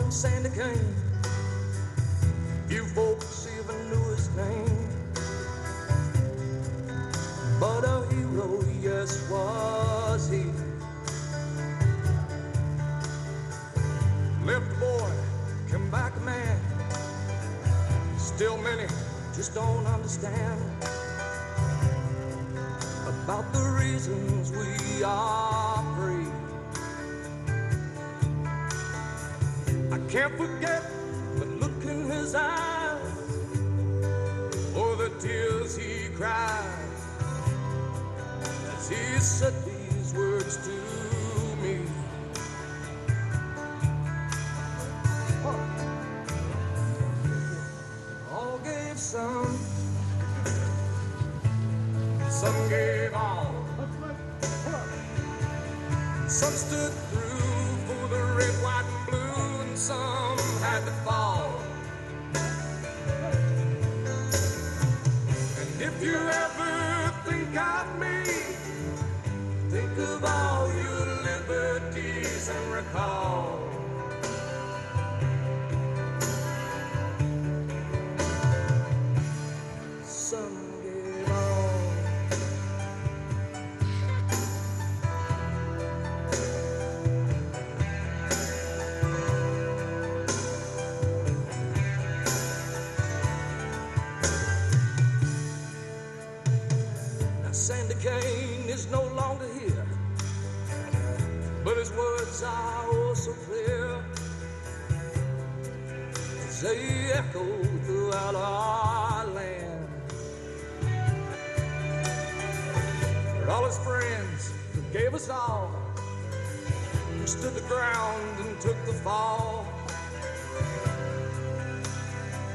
Sandy Kane. Few folks even knew his name, but a hero, yes, was he. Left a boy, come back a man. Still many just don't understand about the reasons we are free. I can't forget the look in his eyes, or the tears he cried as he said these words to me. All gave some gave all. Some stood through for the red, white, and blue, and some had to fall. And if you ever think of me, think of all your liberties and recall. Some gave all. Sandy Kane is no longer here, but his words are oh so clear as they echo throughout our land. For all his friends who gave us all, who stood the ground and took the fall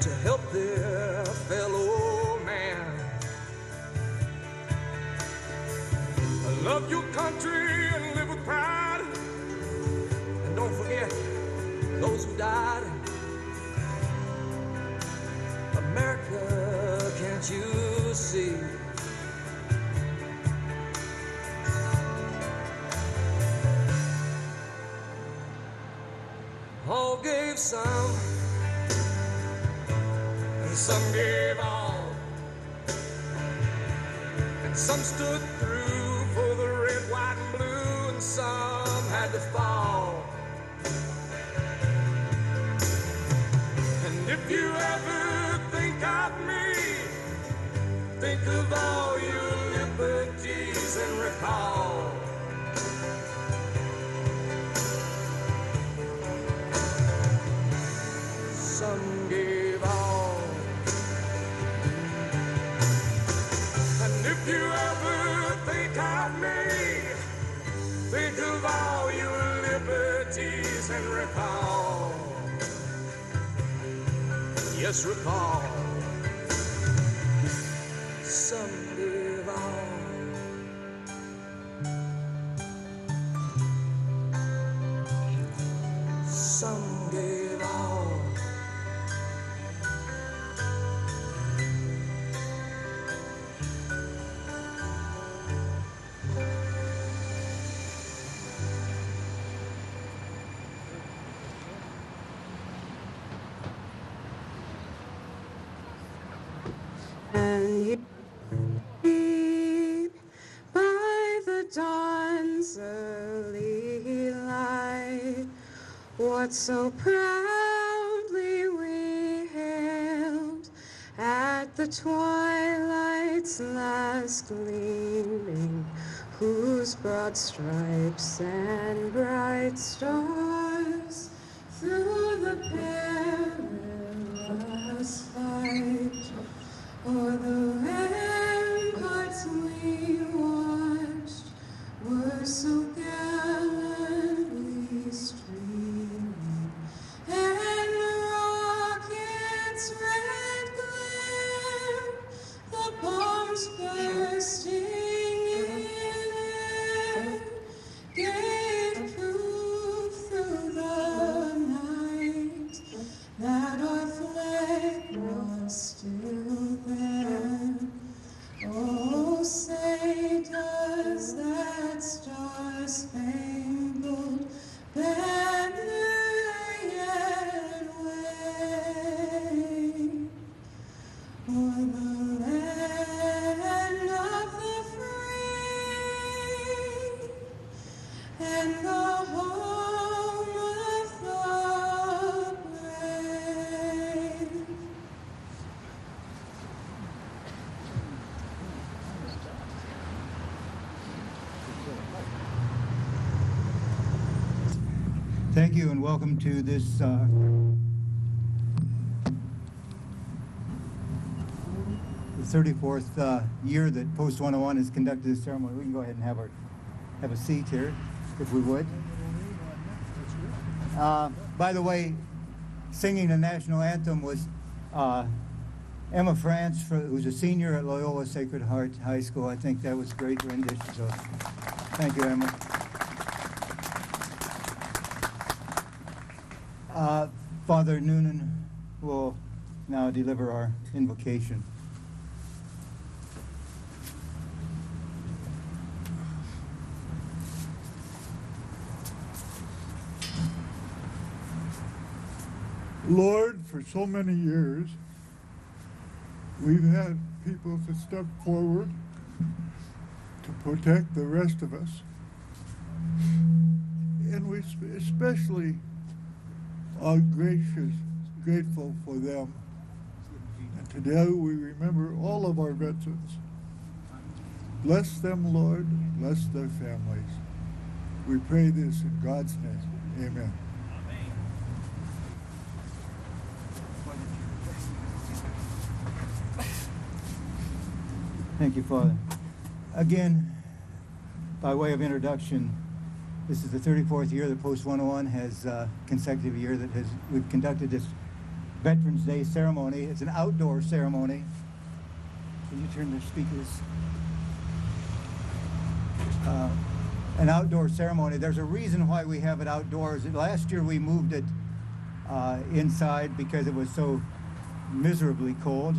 to help their fellow man. Love your country and live with pride, and don't forget those who died. America, can't you see? All gave some, and some gave all, and some stood through for the red, white, and blue, and some had to fall. And if you ever think of me, think of all your liberties and recall. Some gave all. And if you ever think of me, think of all your liberties and recall. Yes, recall. Some gave all. Some gave all. And you read by the dawn's early light what so proudly we hailed at the twilight's last gleaming, whose broad stripes and bright stars through the perilous fight o'er the ramparts we watched were so gallantly streaming, and the rocket's red glare, the bombs bursting in air, gave proof through the night that our flag was still there. Thank you and welcome to this the 34th year that Post 101 has conducted this ceremony. We can go ahead and have a seat here, if we would. By the way, singing the national anthem was Emma France, who's a senior at Loyola Sacred Heart High School. I think that was a great rendition, so thank you, Emma. Father Noonan will now deliver our invocation. Lord, for so many years, we've had people to step forward to protect the rest of us. And we especially are grateful for them. And today we remember all of our veterans. Bless them, Lord. Bless their families. We pray this in God's name. Amen. Thank you, Father. Again, by way of introduction, this is the 34th year that Post 101 has consecutive year that we've conducted this Veterans Day ceremony. It's an outdoor ceremony. Can you turn the speakers? An outdoor ceremony. There's a reason why we have it outdoors. Last year we moved it inside because it was so miserably cold,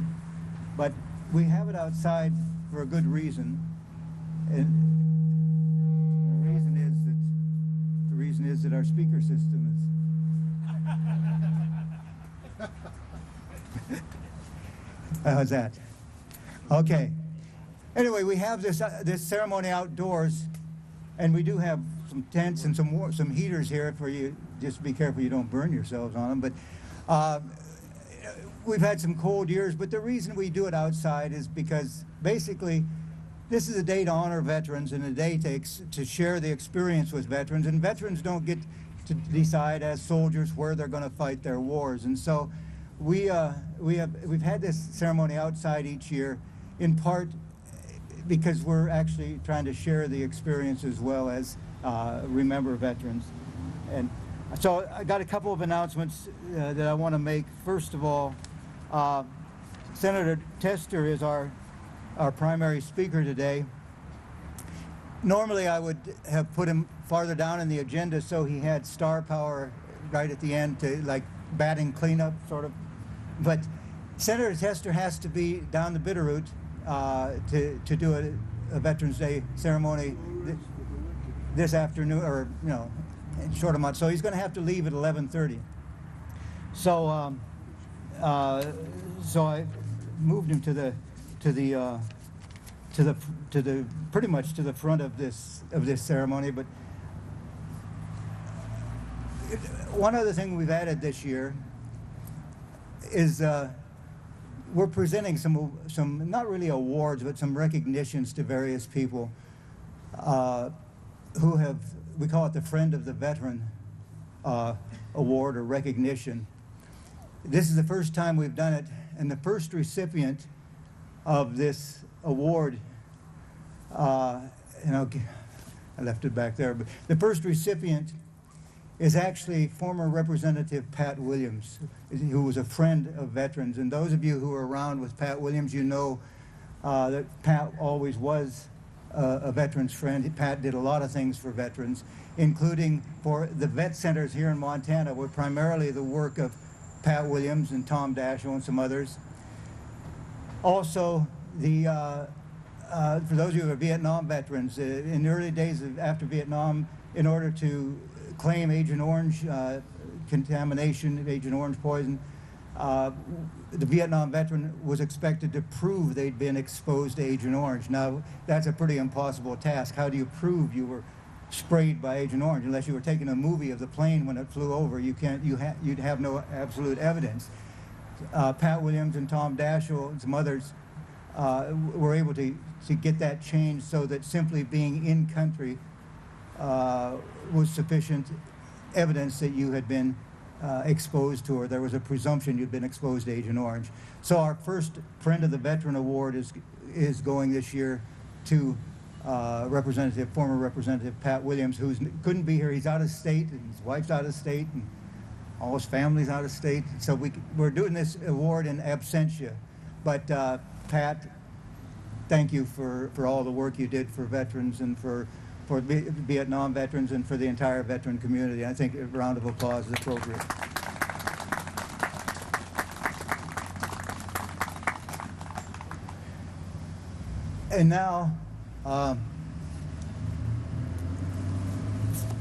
but we have it outside for a good reason, and the reason is that our speaker system is. How's that? Okay. Anyway, we have this ceremony outdoors, and we do have some tents and some heaters here for you. Just be careful you don't burn yourselves on them. But we've had some cold years, but the reason we do it outside is because basically this is a day to honor veterans and a day to share the experience with veterans, and veterans don't get to decide as soldiers where they're going to fight their wars. And so we've had this ceremony outside each year, in part because we're actually trying to share the experience as well as remember veterans. And so I got a couple of announcements that I want to make. First of all, Senator Tester is our primary speaker today. Normally I would have put him farther down in the agenda so he had star power right at the end to like batting cleanup sort of. But Senator Tester has to be down the Bitterroot to do a Veterans Day ceremony this afternoon, or in short amount. So he's going to have to leave at 11:30. So so I moved him to the pretty much to the front of this ceremony. But one other thing we've added this year is we're presenting some not really awards, but some recognitions to various people who have, we call it the Friend of the Veteran award or recognition. This is the first time we've done it, and the first recipient of this award, I left it back there, but the first recipient is actually former Representative Pat Williams, who was a friend of veterans. And those of you who were around with Pat Williams, you know that Pat always was a veteran's friend. Pat did a lot of things for veterans, including for the vet centers here in Montana, were primarily the work of Pat Williams and Tom Dashel and some others. Also, for those of you who are Vietnam veterans, in the early days after Vietnam, in order to claim Agent Orange contamination, Agent Orange poison, the Vietnam veteran was expected to prove they'd been exposed to Agent Orange. Now, that's a pretty impossible task. How do you prove you were sprayed by Agent Orange? Unless you were taking a movie of the plane when it flew over, you'd have no absolute evidence. Pat Williams and Tom Dashel and some others were able to get that changed so that simply being in country was sufficient evidence that you had been exposed to, or there was a presumption you'd been exposed to Agent Orange. So our first Friend of the Veteran Award is going this year to former Representative Pat Williams, who couldn't be here. He's out of state, and his wife's out of state, and all his family's out of state. So we're doing this award in absentia. But Pat, thank you for all the work you did for veterans and for Vietnam veterans and for the entire veteran community. I think a round of applause is appropriate. And now,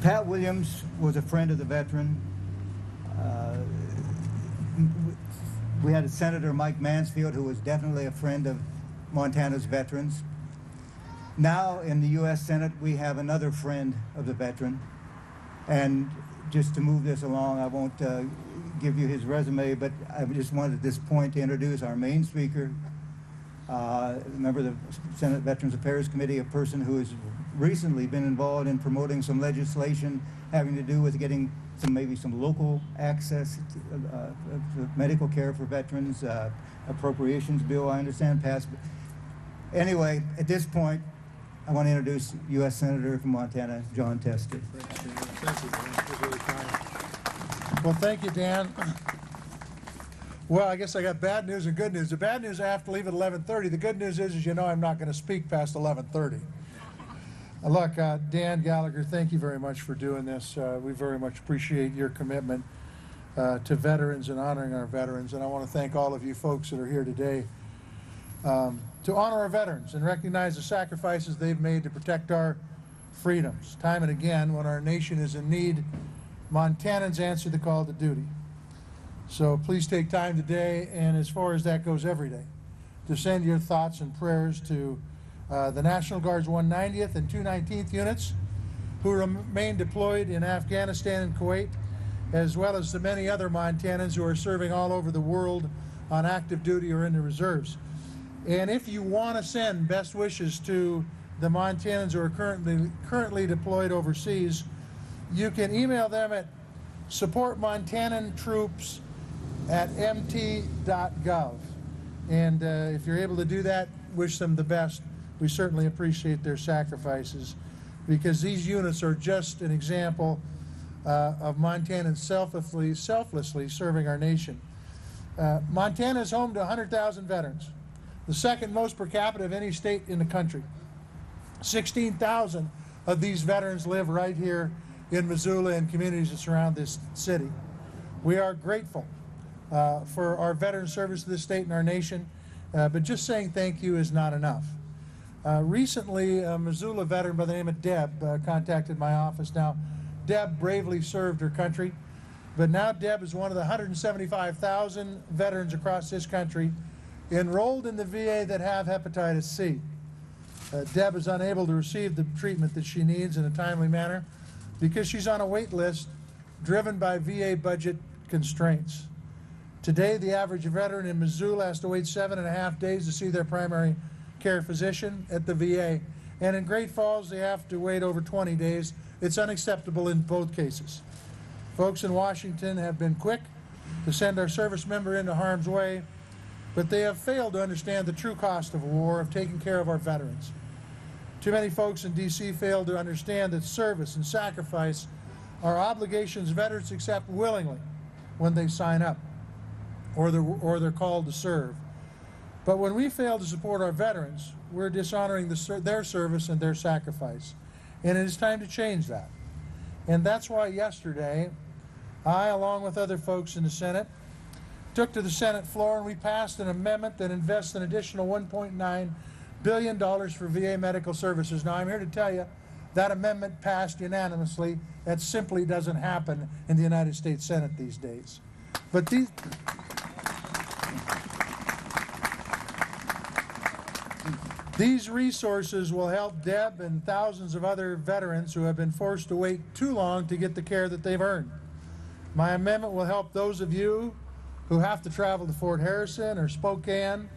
Pat Williams was a friend of the veteran. We had Senator Mike Mansfield, who was definitely a friend of Montana's veterans. Now in the U.S. Senate, we have another friend of the veteran. And just to move this along, I won't give you his resume, but I just wanted at this point to introduce our main speaker, a member of the Senate Veterans Affairs Committee, a person who has recently been involved in promoting some legislation having to do with getting maybe some local access to medical care for veterans, appropriations bill, I understand, passed. Anyway, at this point, I want to introduce U.S. Senator from Montana, John Tester. Thank you, Dan. That was really kind. Well, thank you, Dan. Well, I guess I got bad news and good news. The bad news, I have to leave at 11:30. The good news is you know I'm not going to speak past 11:30. Look, Dan Gallagher, thank you very much for doing this. We very much appreciate your commitment to veterans and honoring our veterans. And I want to thank all of you folks that are here today to honor our veterans and recognize the sacrifices they've made to protect our freedoms. Time and again, when our nation is in need, Montanans answer the call to duty. So please take time today, and as far as that goes, every day, to send your thoughts and prayers to the National Guard's 190th and 219th units who remain deployed in Afghanistan and Kuwait, as well as the many other Montanans who are serving all over the world on active duty or in the reserves. And if you want to send best wishes to the Montanans who are currently deployed overseas, you can email them at supportmontanantroops@mt.gov. And if you're able to do that, wish them the best. We certainly appreciate their sacrifices, because these units are just an example of Montanans selflessly serving our nation. Montana is home to 100,000 veterans, the second most per capita of any state in the country. 16,000 of these veterans live right here in Missoula and communities that surround this city. We are grateful for our veteran service to this state and our nation, but just saying thank you is not enough. Recently, a Missoula veteran by the name of Deb contacted my office. Now, Deb bravely served her country, but now Deb is one of the 175,000 veterans across this country enrolled in the VA that have hepatitis C. Deb is unable to receive the treatment that she needs in a timely manner because she's on a wait list driven by VA budget constraints. Today, the average veteran in Missoula has to wait 7.5 days to see their primary care physician at the VA, and in Great Falls they have to wait over 20 days. It's unacceptable in both cases. Folks in Washington have been quick to send our service member into harm's way, but they have failed to understand the true cost of war, of taking care of our veterans. Too many folks in D.C. fail to understand that service and sacrifice are obligations veterans accept willingly when they sign up or they're called to serve. But when we fail to support our veterans, we're dishonoring their service and their sacrifice. And it is time to change that. And that's why yesterday, I, along with other folks in the Senate, took to the Senate floor and we passed an amendment that invests an additional $1.9 billion for VA medical services. Now, I'm here to tell you that amendment passed unanimously. That simply doesn't happen in the United States Senate these days. But these resources will help Deb and thousands of other veterans who have been forced to wait too long to get the care that they've earned. My amendment will help those of you who have to travel to Fort Harrison or Spokane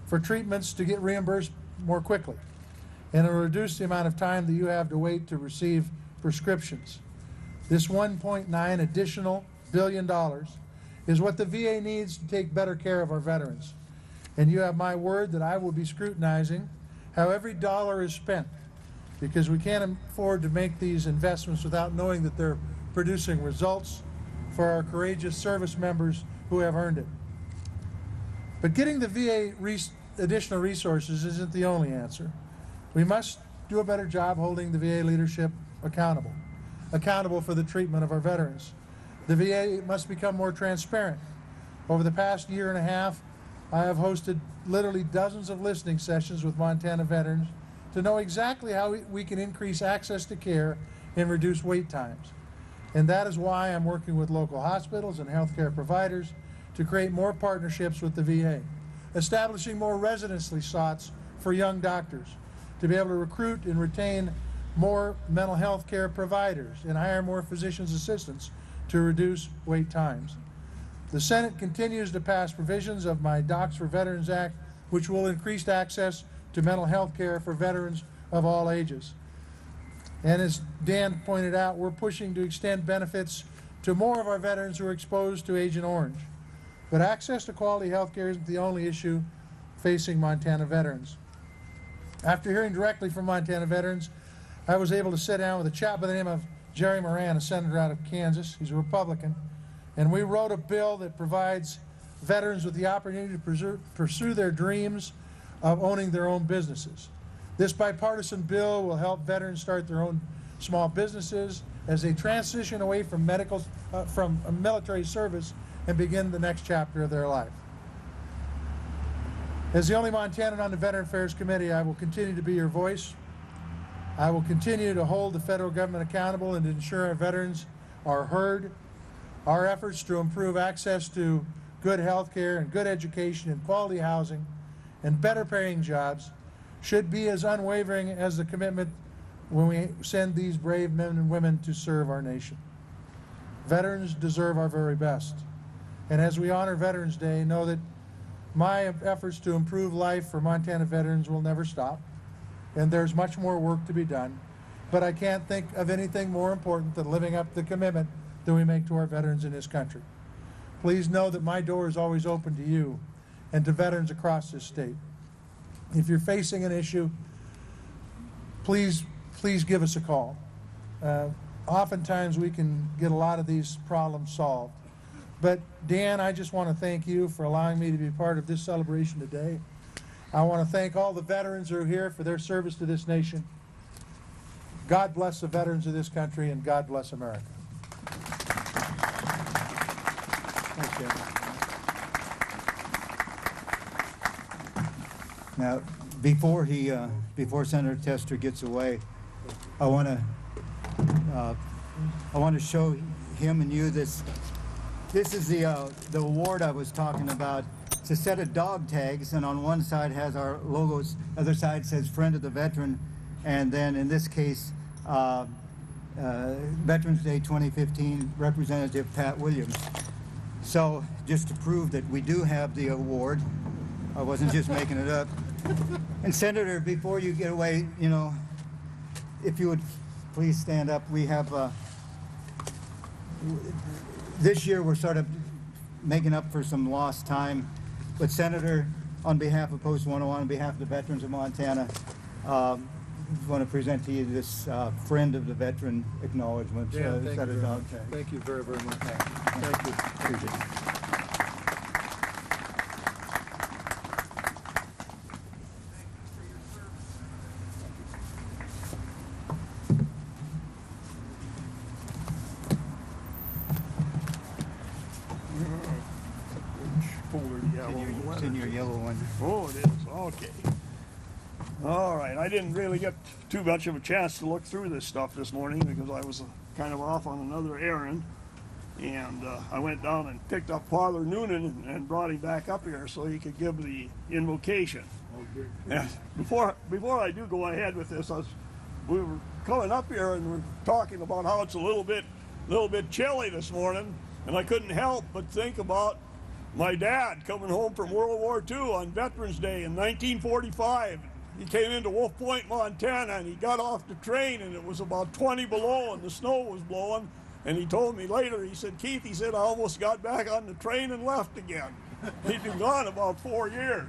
for treatments to get reimbursed more quickly. And it will reduce the amount of time that you have to wait to receive prescriptions. This $1.9 additional billion is what the VA needs to take better care of our veterans. And you have my word that I will be scrutinizing how every dollar is spent, because we can't afford to make these investments without knowing that they're producing results for our courageous service members who have earned it. But getting the VA additional resources isn't the only answer. We must do a better job holding the VA leadership accountable for the treatment of our veterans. The VA must become more transparent. Over the past year and a half, I have hosted literally dozens of listening sessions with Montana veterans to know exactly how we can increase access to care and reduce wait times. And that is why I'm working with local hospitals and healthcare providers to create more partnerships with the VA, establishing more residency slots for young doctors, to be able to recruit and retain more mental health care providers and hire more physician's assistants to reduce wait times. The Senate continues to pass provisions of my Docs for Veterans Act, which will increase access to mental health care for veterans of all ages. And as Dan pointed out, we're pushing to extend benefits to more of our veterans who are exposed to Agent Orange. But access to quality health care isn't the only issue facing Montana veterans. After hearing directly from Montana veterans, I was able to sit down with a chap by the name of Jerry Moran, a senator out of Kansas. He's a Republican. And we wrote a bill that provides veterans with the opportunity to pursue their dreams of owning their own businesses. This bipartisan bill will help veterans start their own small businesses as they transition away from military service and begin the next chapter of their life. As the only Montanan on the Veteran Affairs Committee, I will continue to be your voice. I will continue to hold the federal government accountable and to ensure our veterans are heard. Our efforts to improve access to good health care and good education and quality housing and better paying jobs should be as unwavering as the commitment when we send these brave men and women to serve our nation. Veterans deserve our very best. And as we honor Veterans Day, know that my efforts to improve life for Montana veterans will never stop. And there's much more work to be done. But I can't think of anything more important than living up to the commitment that we make to our veterans in this country. Please know that my door is always open to you and to veterans across this state. If you're facing an issue, please give us a call. Oftentimes we can get a lot of these problems solved. But Dan, I just want to thank you for allowing me to be part of this celebration today. I want to thank all the veterans who are here for their service to this nation. God bless the veterans of this country, and God bless America. Thanks, Dan. Now, before Senator Tester gets away, I want to show him and you this. This is the award I was talking about. It's a set of dog tags, and on one side has our logos, other side says Friend of the Veteran, and then in this case, Veterans Day 2015 Representative Pat Williams. So just to prove that we do have the award, I wasn't just making it up. And Senator, before you get away, you know, if you would please stand up. We have, this year we're sort of making up for some lost time. But Senator, on behalf of Post 101, on behalf of the veterans of Montana, I want to present to you this Friend of the Veteran acknowledgement. Yeah, thank you very, very much. Thank you. Appreciate it. It's in your yellow one. Oh, it is. Okay. All right. I didn't really get too much of a chance to look through this stuff this morning because I was kind of off on another errand. And I went down and picked up Father Noonan and brought him back up here so he could give the invocation. And before I do go ahead with this, we were coming up here and we're talking about how it's a little bit chilly this morning, and I couldn't help but think about my dad coming home from World War II on Veterans Day in 1945. He came into Wolf Point, Montana, and he got off the train, and it was about 20 below, and the snow was blowing, And he told me later, he said, Keith, he said, I almost got back on the train and left again. He'd been gone about 4 years.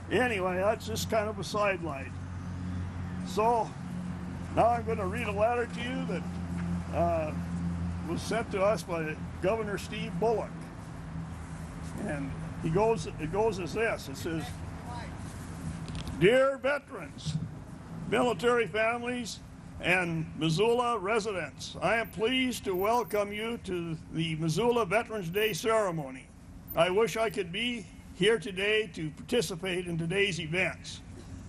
Anyway, that's just kind of a sideline. So now I'm going to read a letter to you that was sent to us by Governor Steve Bullock. And it goes as this. It says, Dear veterans, military families, and Missoula residents, I am pleased to welcome you to the Missoula Veterans Day ceremony. I wish I could be here today to participate in today's events.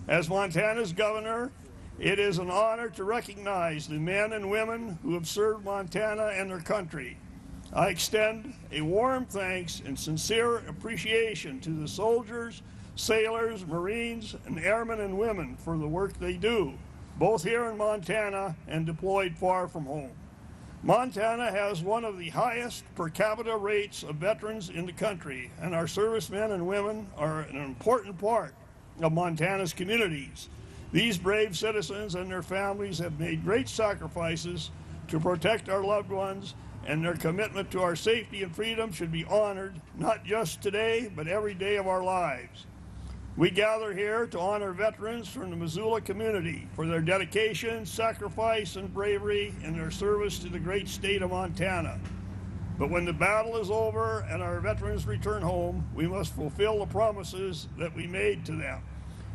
As Montana's governor, it is an honor to recognize the men and women who have served Montana and their country. I extend a warm thanks and sincere appreciation to the soldiers, sailors, Marines, and airmen and women for the work they do, both here in Montana and deployed far from home. Montana has one of the highest per capita rates of veterans in the country, and our servicemen and women are an important part of Montana's communities. These brave citizens and their families have made great sacrifices to protect our loved ones, and their commitment to our safety and freedom should be honored, not just today, but every day of our lives. We gather here to honor veterans from the Missoula community for their dedication, sacrifice, and bravery in their service to the great state of Montana. But when the battle is over and our veterans return home, we must fulfill the promises that we made to them.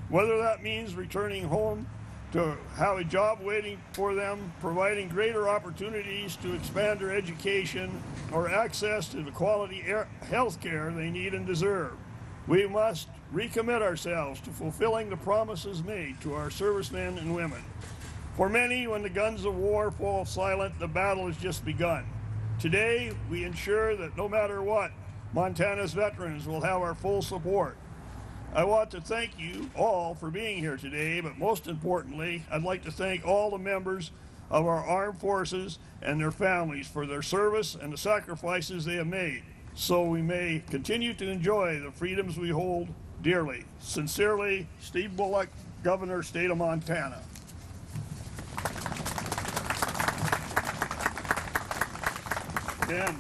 Whether that means returning home to have a job waiting for them, providing greater opportunities to expand their education, or access to the quality health care they need and deserve. We must recommit ourselves to fulfilling the promises made to our servicemen and women. For many, when the guns of war fall silent, the battle has just begun. Today, we ensure that no matter what, Montana's veterans will have our full support. I want to thank you all for being here today, but most importantly, I'd like to thank all the members of our armed forces and their families for their service and the sacrifices they have made, so we may continue to enjoy the freedoms we hold dearly. Sincerely, Steve Bullock, Governor, State of Montana. And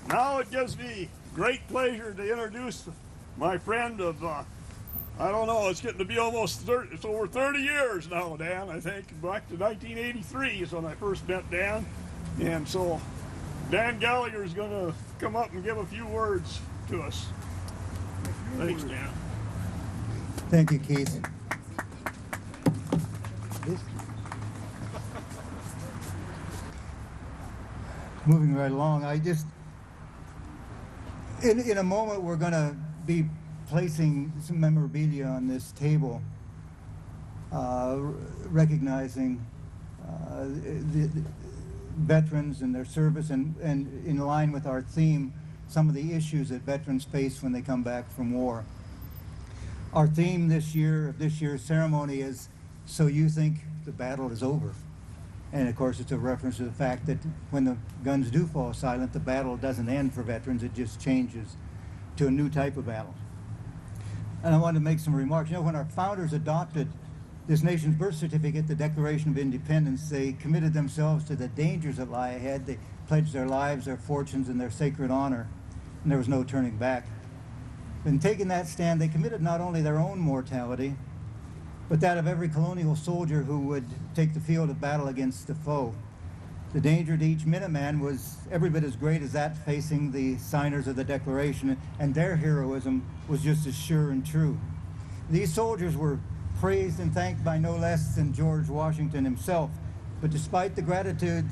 now it gives me great pleasure to introduce my friend of, I don't know, it's getting to be almost 30, it's over 30 years now, Dan, I think. Back to 1983 is when I first met Dan. And so Dan Gallagher is going to come up and give a few words to us. Thanks, Dan. Thank you, Keith. Moving right along, in a moment we're going to be placing some memorabilia on this table, recognizing the veterans and their service, and in line with our theme, some of the issues that veterans face when they come back from war. Our theme this year's ceremony is "So You Think the Battle is Over." And of course it's a reference to the fact that when the guns do fall silent, the battle doesn't end for veterans, it just changes to a new type of battle. And I wanted to make some remarks. You know, when our founders adopted this nation's birth certificate, the Declaration of Independence, they committed themselves to the dangers that lie ahead. They pledged their lives, their fortunes, and their sacred honor, and there was no turning back. In taking that stand, they committed not only their own mortality, but that of every colonial soldier who would take the field of battle against the foe. The danger to each Minuteman was every bit as great as that facing the signers of the Declaration, and their heroism was just as sure and true. These soldiers were praised and thanked by no less than George Washington himself, but despite the gratitude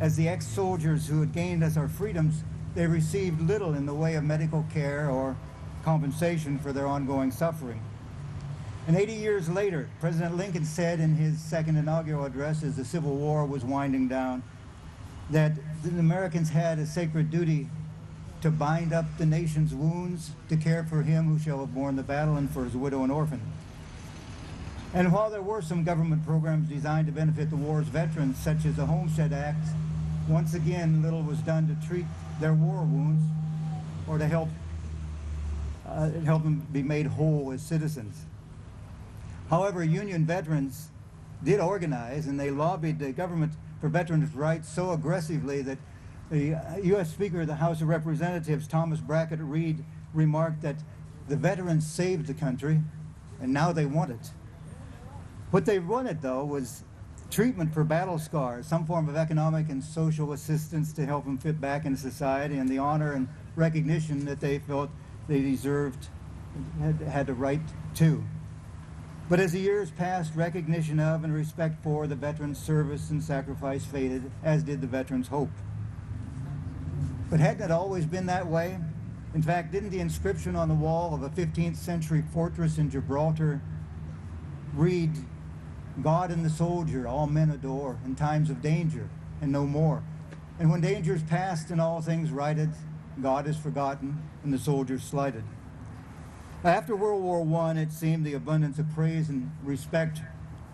as the ex-soldiers who had gained us our freedoms, they received little in the way of medical care or compensation for their ongoing suffering. And 80 years later, President Lincoln said in his second inaugural address as the Civil War was winding down that the Americans had a sacred duty to bind up the nation's wounds, to care for him who shall have borne the battle, and for his widow and orphan. And while there were some government programs designed to benefit the war's veterans, such as the Homestead Act, once again little was done to treat their war wounds or to help them be made whole as citizens. However, Union veterans did organize, and they lobbied the government for veterans' rights so aggressively that the U.S. Speaker of the House of Representatives, Thomas Brackett Reed, remarked that the veterans saved the country, and now they want it. What they wanted, though, was treatment for battle scars, some form of economic and social assistance to help them fit back into society, and the honor and recognition that they felt they deserved, had the right to. But as the years passed, recognition of and respect for the veterans' service and sacrifice faded, as did the veterans' hope. But hadn't it always been that way? In fact, didn't the inscription on the wall of a 15th century fortress in Gibraltar read, "God and the soldier, all men adore, in times of danger, and no more. And when danger's past and all things righted, God is forgotten, and the soldier slighted." After World War I, it seemed the abundance of praise and respect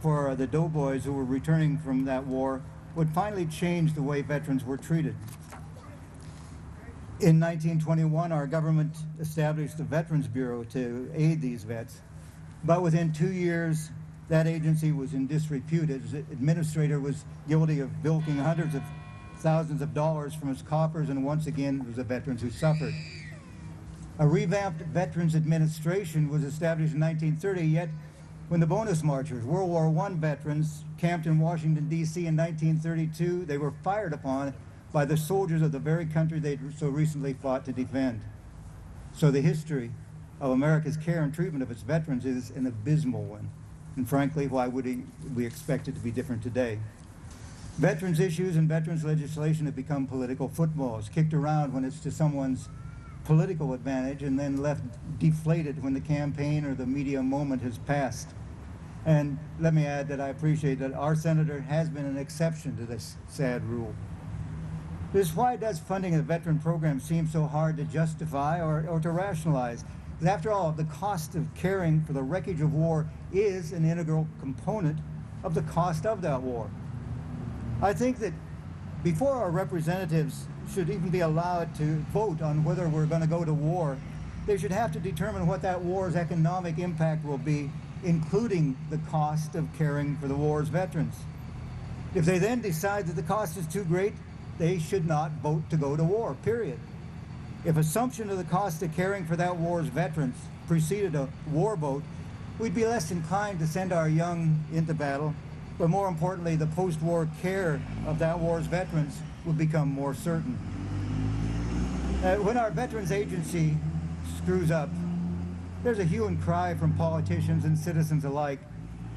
for the doughboys who were returning from that war would finally change the way veterans were treated. In 1921, our government established the Veterans Bureau to aid these vets. But within 2 years, that agency was in disrepute. Its administrator was guilty of bilking hundreds of thousands of dollars from its coffers, and once again, it was the veterans who suffered. A revamped Veterans Administration was established in 1930, yet when the bonus marchers, World War I veterans, camped in Washington, D.C. in 1932, they were fired upon by the soldiers of the very country they'd so recently fought to defend. So the history of America's care and treatment of its veterans is an abysmal one. And frankly, why would we expect it to be different today? Veterans issues and veterans legislation have become political footballs, kicked around when it's to someone's political advantage and then left deflated when the campaign or the media moment has passed. And let me add that I appreciate that our senator has been an exception to this sad rule. This is why does funding a veteran program seem so hard to justify or to rationalize? Because after all, the cost of caring for the wreckage of war is an integral component of the cost of that war. I think that before our representatives should even be allowed to vote on whether we're going to go to war, they should have to determine what that war's economic impact will be, including the cost of caring for the war's veterans. If they then decide that the cost is too great, they should not vote to go to war, period. If assumption of the cost of caring for that war's veterans preceded a war vote, we'd be less inclined to send our young into battle, but more importantly, the post-war care of that war's veterans would become more certain. When our Veterans Agency screws up, there's a hue and cry from politicians and citizens alike.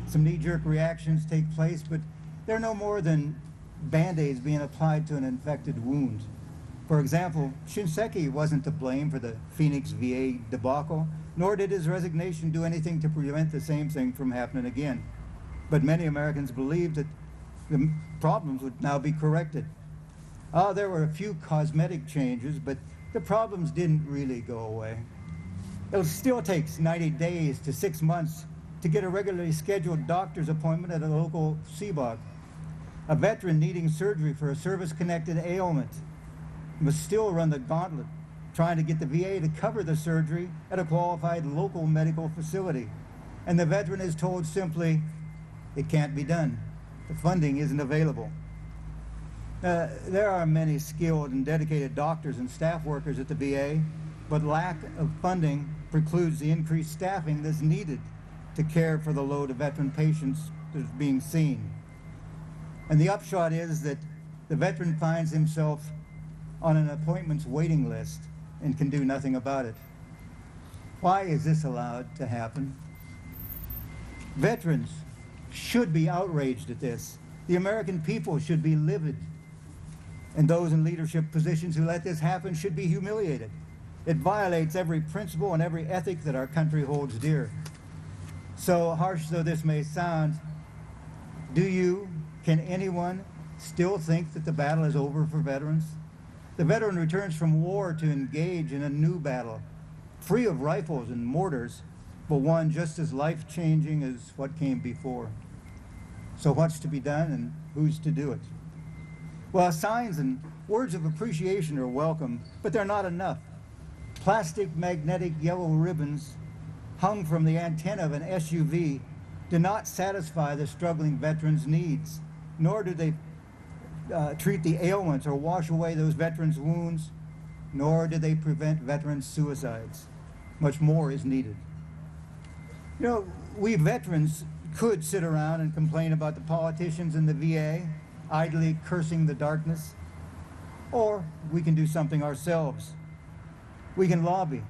Some knee-jerk reactions take place, but they're no more than Band-Aids being applied to an infected wound. For example, Shinseki wasn't to blame for the Phoenix VA debacle, nor did his resignation do anything to prevent the same thing from happening again. But many Americans believed that the problems would now be corrected. There were a few cosmetic changes, but the problems didn't really go away. It still takes 90 days to 6 months to get a regularly scheduled doctor's appointment at a local CBOC. A veteran needing surgery for a service-connected ailment must still run the gauntlet trying to get the VA to cover the surgery at a qualified local medical facility. And the veteran is told simply, it can't be done. The funding isn't available. There are many skilled and dedicated doctors and staff workers at the VA, but lack of funding precludes the increased staffing that's needed to care for the load of veteran patients that is being seen. And the upshot is that the veteran finds himself on an appointments waiting list and can do nothing about it. Why is this allowed to happen? Veterans should be outraged at this. The American people should be livid. And those in leadership positions who let this happen should be humiliated. It violates every principle and every ethic that our country holds dear. So harsh though this may sound, can anyone still think that the battle is over for veterans? The veteran returns from war to engage in a new battle, free of rifles and mortars, but one just as life-changing as what came before. So what's to be done and who's to do it? Well, signs and words of appreciation are welcome, but they're not enough. Plastic magnetic yellow ribbons hung from the antenna of an SUV do not satisfy the struggling veterans' needs, nor do they treat the ailments or wash away those veterans' wounds, nor do they prevent veterans' suicides. Much more is needed. You know, we veterans could sit around and complain about the politicians in the VA, idly cursing the darkness, or we can do something ourselves. We can lobby.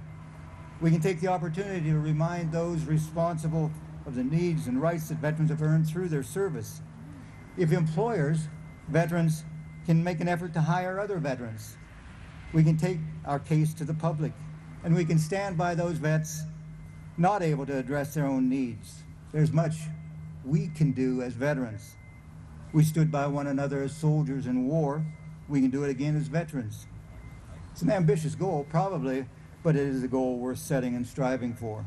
We can take the opportunity to remind those responsible of the needs and rights that veterans have earned through their service. If employers, veterans can make an effort to hire other veterans, we can take our case to the public, and we can stand by those vets not able to address their own needs. There's much we can do as veterans. We stood by one another as soldiers in war. We can do it again as veterans. It's an ambitious goal, probably, but it is a goal worth setting and striving for.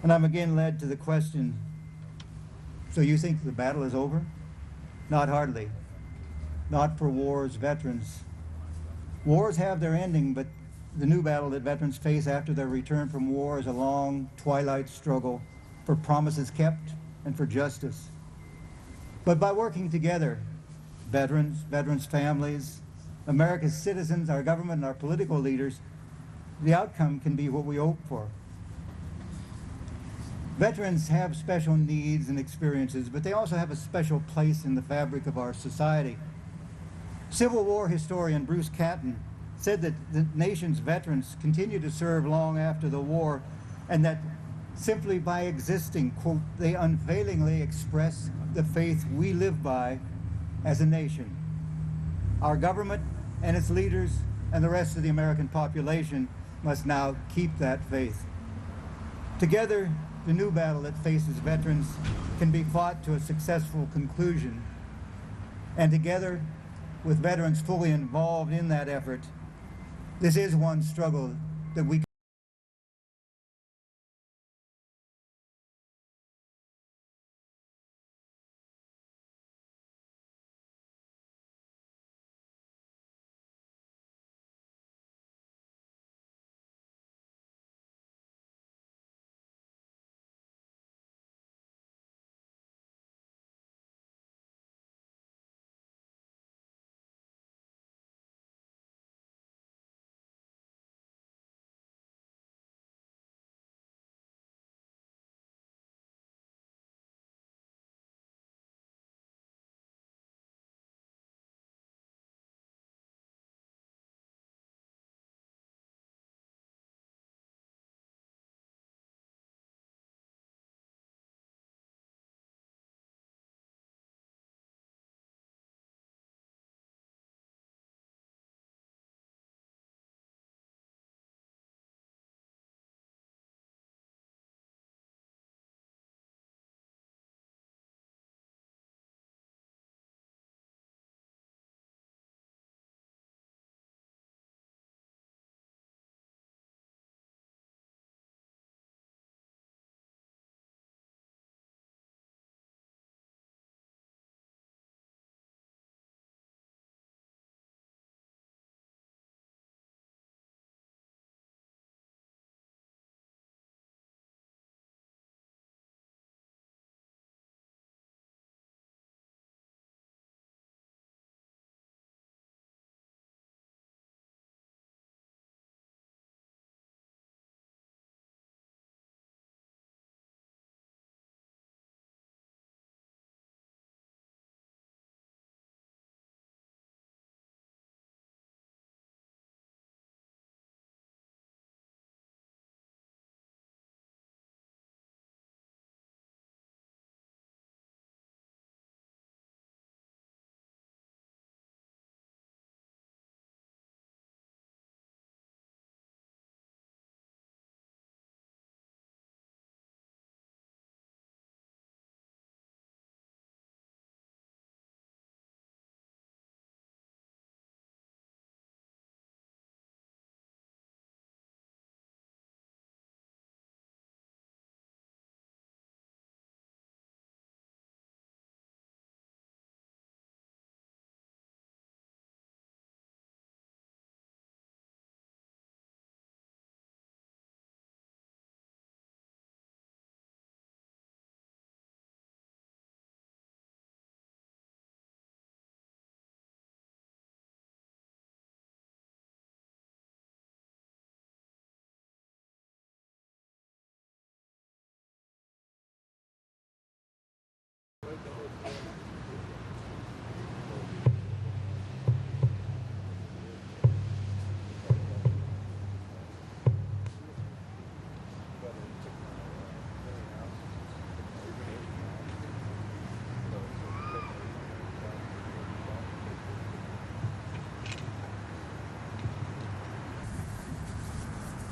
And I'm again led to the question, so you think the battle is over? Not hardly. Not for war's veterans. Wars have their ending, but the new battle that veterans face after their return from war is a long twilight struggle for promises kept and for justice. But by working together, veterans' families, America's citizens, our government, and our political leaders, the outcome can be what we hope for. Veterans have special needs and experiences, but they also have a special place in the fabric of our society. Civil War historian Bruce Catton said that the nation's veterans continue to serve long after the war, and that simply by existing, quote, they unfailingly express the faith we live by as a nation. Our government and its leaders and the rest of the American population must now keep that faith. Together, the new battle that faces veterans can be fought to a successful conclusion. And together, with veterans fully involved in that effort, this is one struggle that we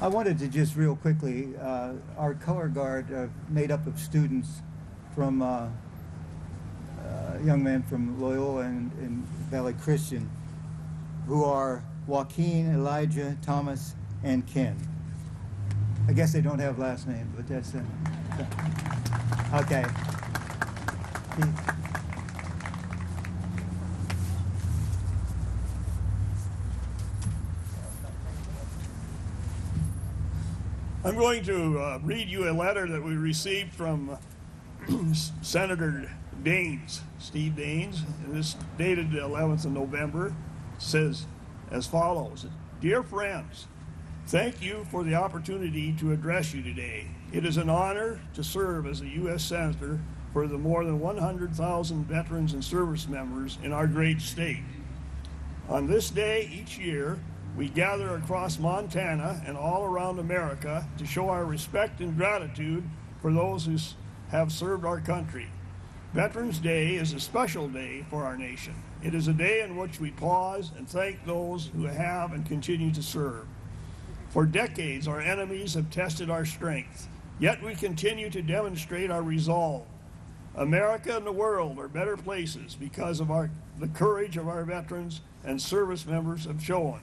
I wanted to just real quickly, our color guard made up of students from young men from Loyola and Valley Christian, who are Joaquin, Elijah, Thomas, and Ken. I guess they don't have last names, but that's it. Okay. I'm going to read you a letter that we received from Senator Daines, Steve Daines, and this dated the 11th of November. It says as follows: Dear friends, thank you for the opportunity to address you today. It is an honor to serve as a U.S. Senator for the more than 100,000 veterans and service members in our great state. On this day each year, we gather across Montana and all around America to show our respect and gratitude for those who have served our country. Veterans Day is a special day for our nation. It is a day in which we pause and thank those who have and continue to serve. For decades, our enemies have tested our strength, yet we continue to demonstrate our resolve. America and the world are better places because of the courage of our veterans and service members have shown.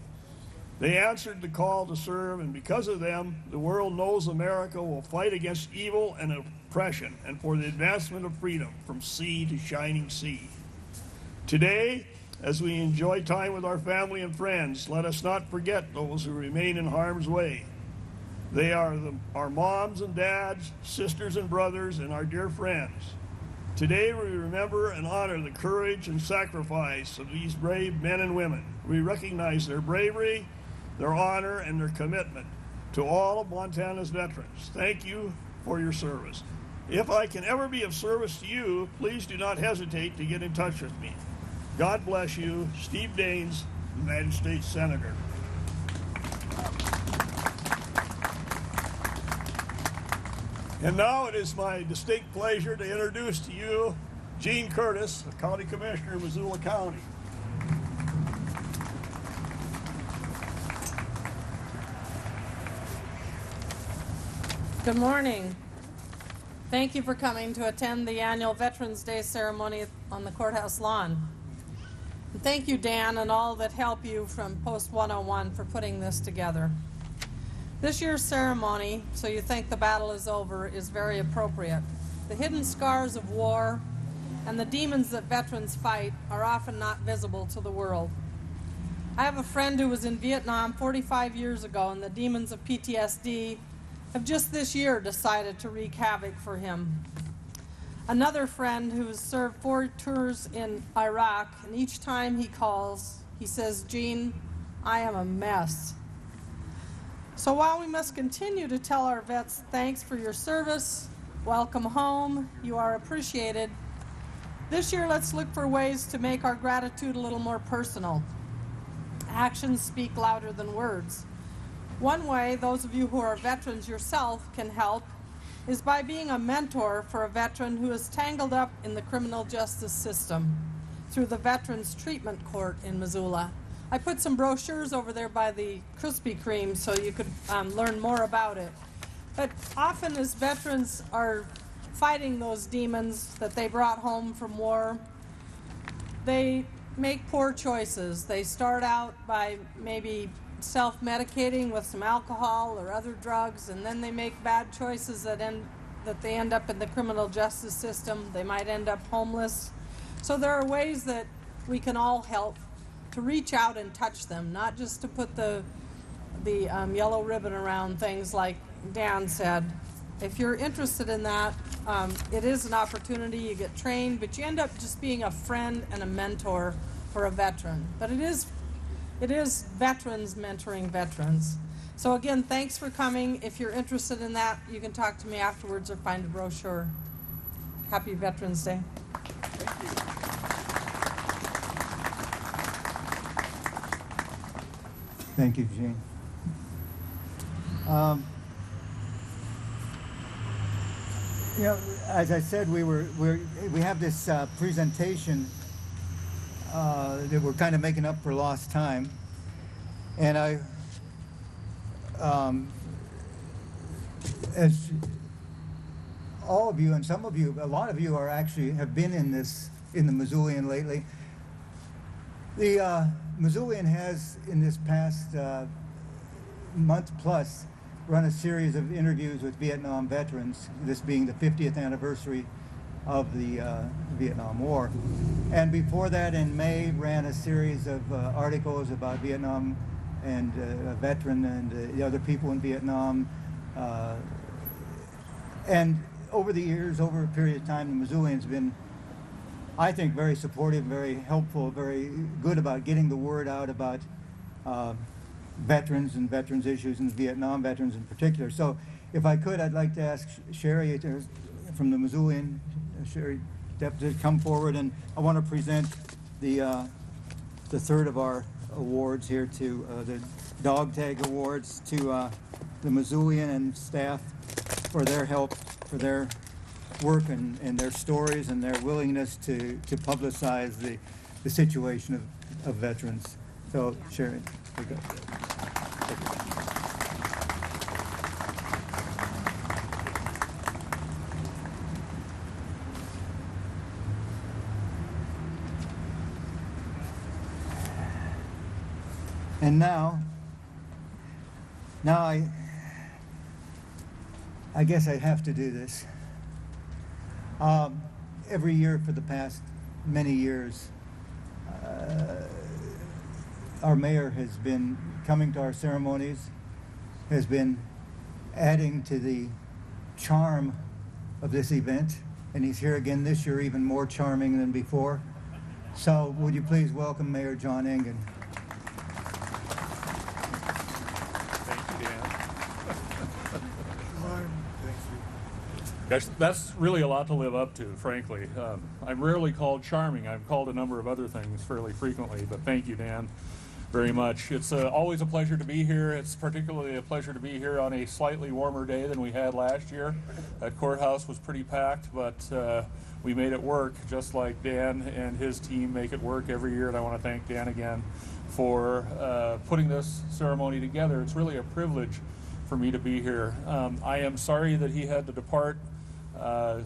They answered the call to serve, and because of them, the world knows America will fight against evil and oppression and for the advancement of freedom from sea to shining sea. Today, as we enjoy time with our family and friends, let us not forget those who remain in harm's way. They are our moms and dads, sisters and brothers, and our dear friends. Today we remember and honor the courage and sacrifice of these brave men and women. We recognize their bravery, their honor, and their commitment to all of Montana's veterans. Thank you for your service. If I can ever be of service to you, please do not hesitate to get in touch with me. God bless you. Steve Daines, United States Senator. And now it is my distinct pleasure to introduce to you Gene Curtis, the County Commissioner of Missoula County. Good morning. Thank you for coming to attend the annual Veterans Day ceremony on the courthouse lawn. And thank you, Dan, and all that help you from Post 101 for putting this together. This year's ceremony, So You Think the Battle is Over, is very appropriate. The hidden scars of war and the demons that veterans fight are often not visible to the world. I have a friend who was in Vietnam 45 years ago, and the demons of PTSD have just this year decided to wreak havoc for him. Another friend who has served 4 tours in Iraq, and each time he calls, he says, Gene, I am a mess. So while we must continue to tell our vets thanks for your service, welcome home, you are appreciated, this year let's look for ways to make our gratitude a little more personal. Actions speak louder than words. One way those of you who are veterans yourself can help is by being a mentor for a veteran who is tangled up in the criminal justice system through the Veterans Treatment Court in Missoula. I put some brochures over there by the Krispy Kreme so you could learn more about it. But often as veterans are fighting those demons that they brought home from war, they make poor choices. They start out by maybe self-medicating with some alcohol or other drugs, and then they make bad choices that they end up in the criminal justice system. They might end up homeless. So there are ways that we can all help to reach out and touch them, not just to put the yellow ribbon around things like Dan said. If you're interested in that, it is an opportunity. You get trained, but you end up just being a friend and a mentor for a veteran. But it is veterans mentoring veterans. So again, thanks for coming. If you're interested in that, you can talk to me afterwards or find a brochure. Happy Veterans Day. Thank you. Thank you, Gene. You know, as I said, we have this presentation that we're kind of making up for lost time, and as all of you and some of you, a lot of you are actually have been in the Missoulian lately. The Missoulian has, in this past month plus, run a series of interviews with Vietnam veterans, this being the 50th anniversary of the Vietnam War. And before that, in May, ran a series of articles about Vietnam and a veteran and the other people in Vietnam. And over the years, over a period of time, the Missoulian's been, I think, very supportive, very helpful, very good about getting the word out about veterans and veterans issues and Vietnam veterans in particular. So if I could, I'd like to ask Sherry from the Missoulian, Sherry Depp, to come forward, and I want to present the third of our awards here to the Dog Tag Awards to the Missoulian and staff for their help, for their work and their stories and their willingness to publicize the situation of veterans. So, Sherry, here you go. And now I guess I have to do this. Every year for the past many years, our mayor has been coming to our ceremonies, has been adding to the charm of this event, and he's here again this year even more charming than before. So would you please welcome Mayor John Engen. That's really a lot to live up to, frankly. I'm rarely called charming. I'm called a number of other things fairly frequently, but thank you, Dan, very much. It's always a pleasure to be here. It's particularly a pleasure to be here on a slightly warmer day than we had last year. That courthouse was pretty packed, but we made it work, just like Dan and his team make it work every year, and I want to thank Dan again for putting this ceremony together. It's really a privilege for me to be here. I am sorry that he had to depart.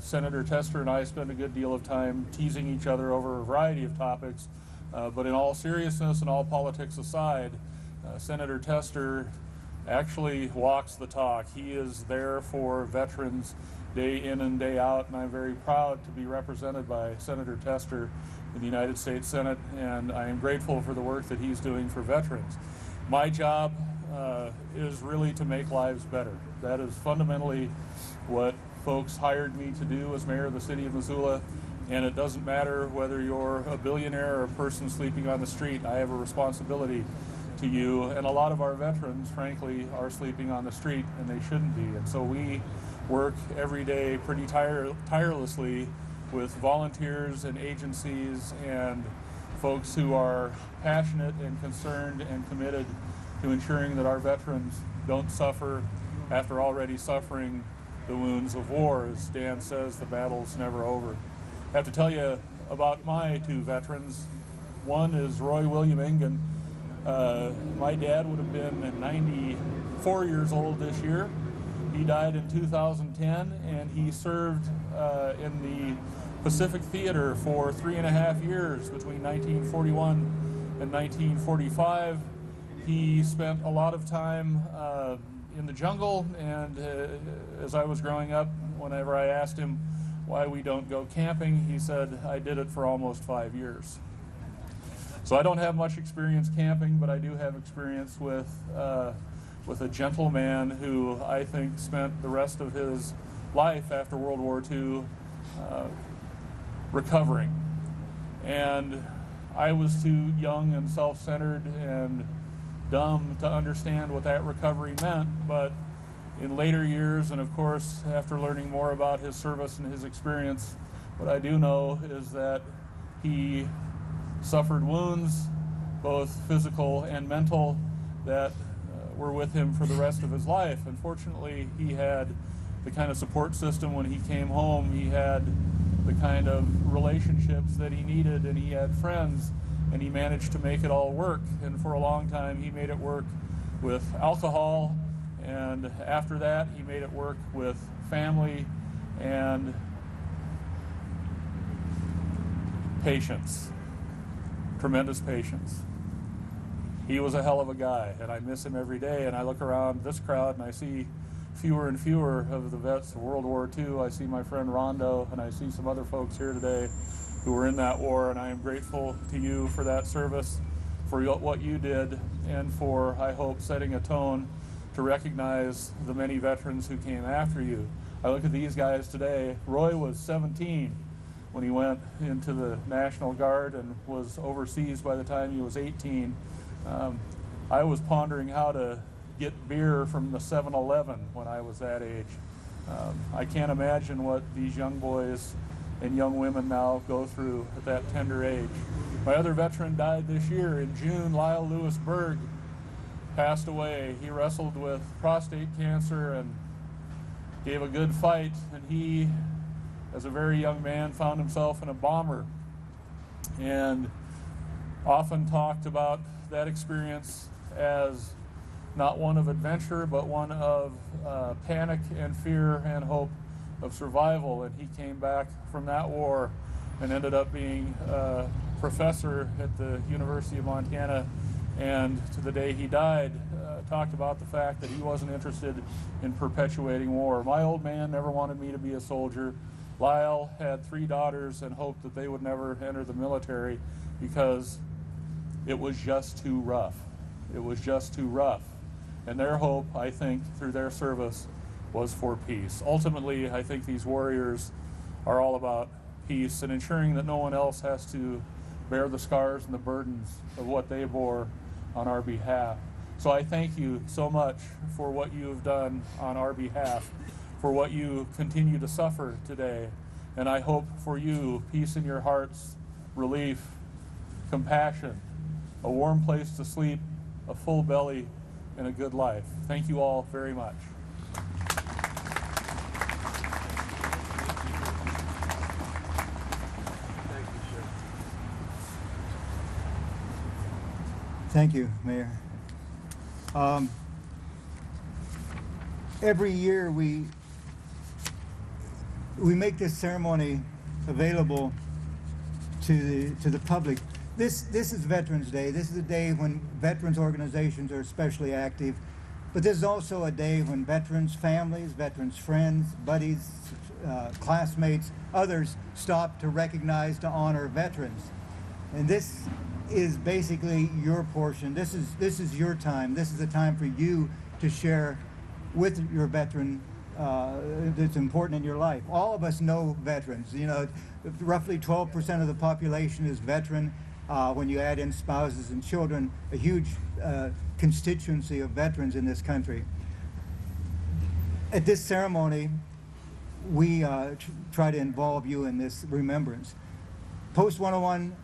Senator Tester and I spend a good deal of time teasing each other over a variety of topics, but in all seriousness and all politics aside, Senator Tester actually walks the talk. He is there for veterans day in and day out, and I'm very proud to be represented by Senator Tester in the United States Senate, and I am grateful for the work that he's doing for veterans. My job is really to make lives better. That is fundamentally what folks hired me to do as mayor of the city of Missoula, and it doesn't matter whether you're a billionaire or a person sleeping on the street. I have a responsibility to you, and a lot of our veterans, frankly, are sleeping on the street, and they shouldn't be. And so we work every day pretty tirelessly with volunteers and agencies and folks who are passionate and concerned and committed to ensuring that our veterans don't suffer after already suffering the wounds of war. As Dan says, the battle's never over. I have to tell you about my two veterans. One is Roy William Engen. My dad would have been 94 years old this year. He died in 2010, and he served in the Pacific Theater for 3.5 years between 1941 and 1945. He spent a lot of time in the jungle, and as I was growing up, whenever I asked him why we don't go camping, he said, I did it for almost 5 years. So I don't have much experience camping, but I do have experience with a gentleman who I think spent the rest of his life after World War II recovering. And I was too young and self-centered and dumb to understand what that recovery meant, but in later years, and of course after learning more about his service and his experience, what I do know is that he suffered wounds, both physical and mental, that were with him for the rest of his life. Unfortunately, he had the kind of support system when he came home. He had the kind of relationships that he needed, and he had friends, and he managed to make it all work. And for a long time, he made it work with alcohol And after that, he made it work with family and patience, tremendous patience. He was a hell of a guy, and I miss him every day. And I look around this crowd and I see fewer and fewer of the vets of World War II. I see my friend Rondo, and I see some other folks here today who were in that war, and I am grateful to you for that service, for what you did, and for, I hope, setting a tone to recognize the many veterans who came after you. I look at these guys today. Roy was 17 when he went into the National Guard and was overseas by the time he was 18. I was pondering how to get beer from the 7-Eleven when I was that age. I can't imagine what these young boys and young women now go through at that tender age. My other veteran died this year in June. Lyle Lewis Berg passed away. He wrestled with prostate cancer and gave a good fight, and he, as a very young man, found himself in a bomber and often talked about that experience as not one of adventure, but one of panic and fear and hope of survival. And he came back from that war and ended up being a professor at the University of Montana, and to the day he died, talked about the fact that he wasn't interested in perpetuating war. My old man never wanted me to be a soldier. Lyle had 3 daughters and hoped that they would never enter the military because it was just too rough. It was just too rough. And their hope, I think, through their service was for peace. Ultimately, I think these warriors are all about peace and ensuring that no one else has to bear the scars and the burdens of what they bore on our behalf. So I thank you so much for what you have done on our behalf, for what you continue to suffer today. And I hope for you peace in your hearts, relief, compassion, a warm place to sleep, a full belly, and a good life. Thank you all very much. Thank you, Mayor. Every year we make this ceremony available to the public. This is Veterans Day. This is a day when veterans organizations are especially active, but this is also a day when veterans' families, veterans' friends, buddies, classmates, others stop to recognize, to honor veterans. And this is basically your portion. This is your time. This is a time for you to share with your veteran that's important in your life. All of us know veterans. You know, roughly 12% of the population is veteran. When you add in spouses and children, a huge constituency of veterans in this country. At this ceremony, we try to involve you in this remembrance. Post 101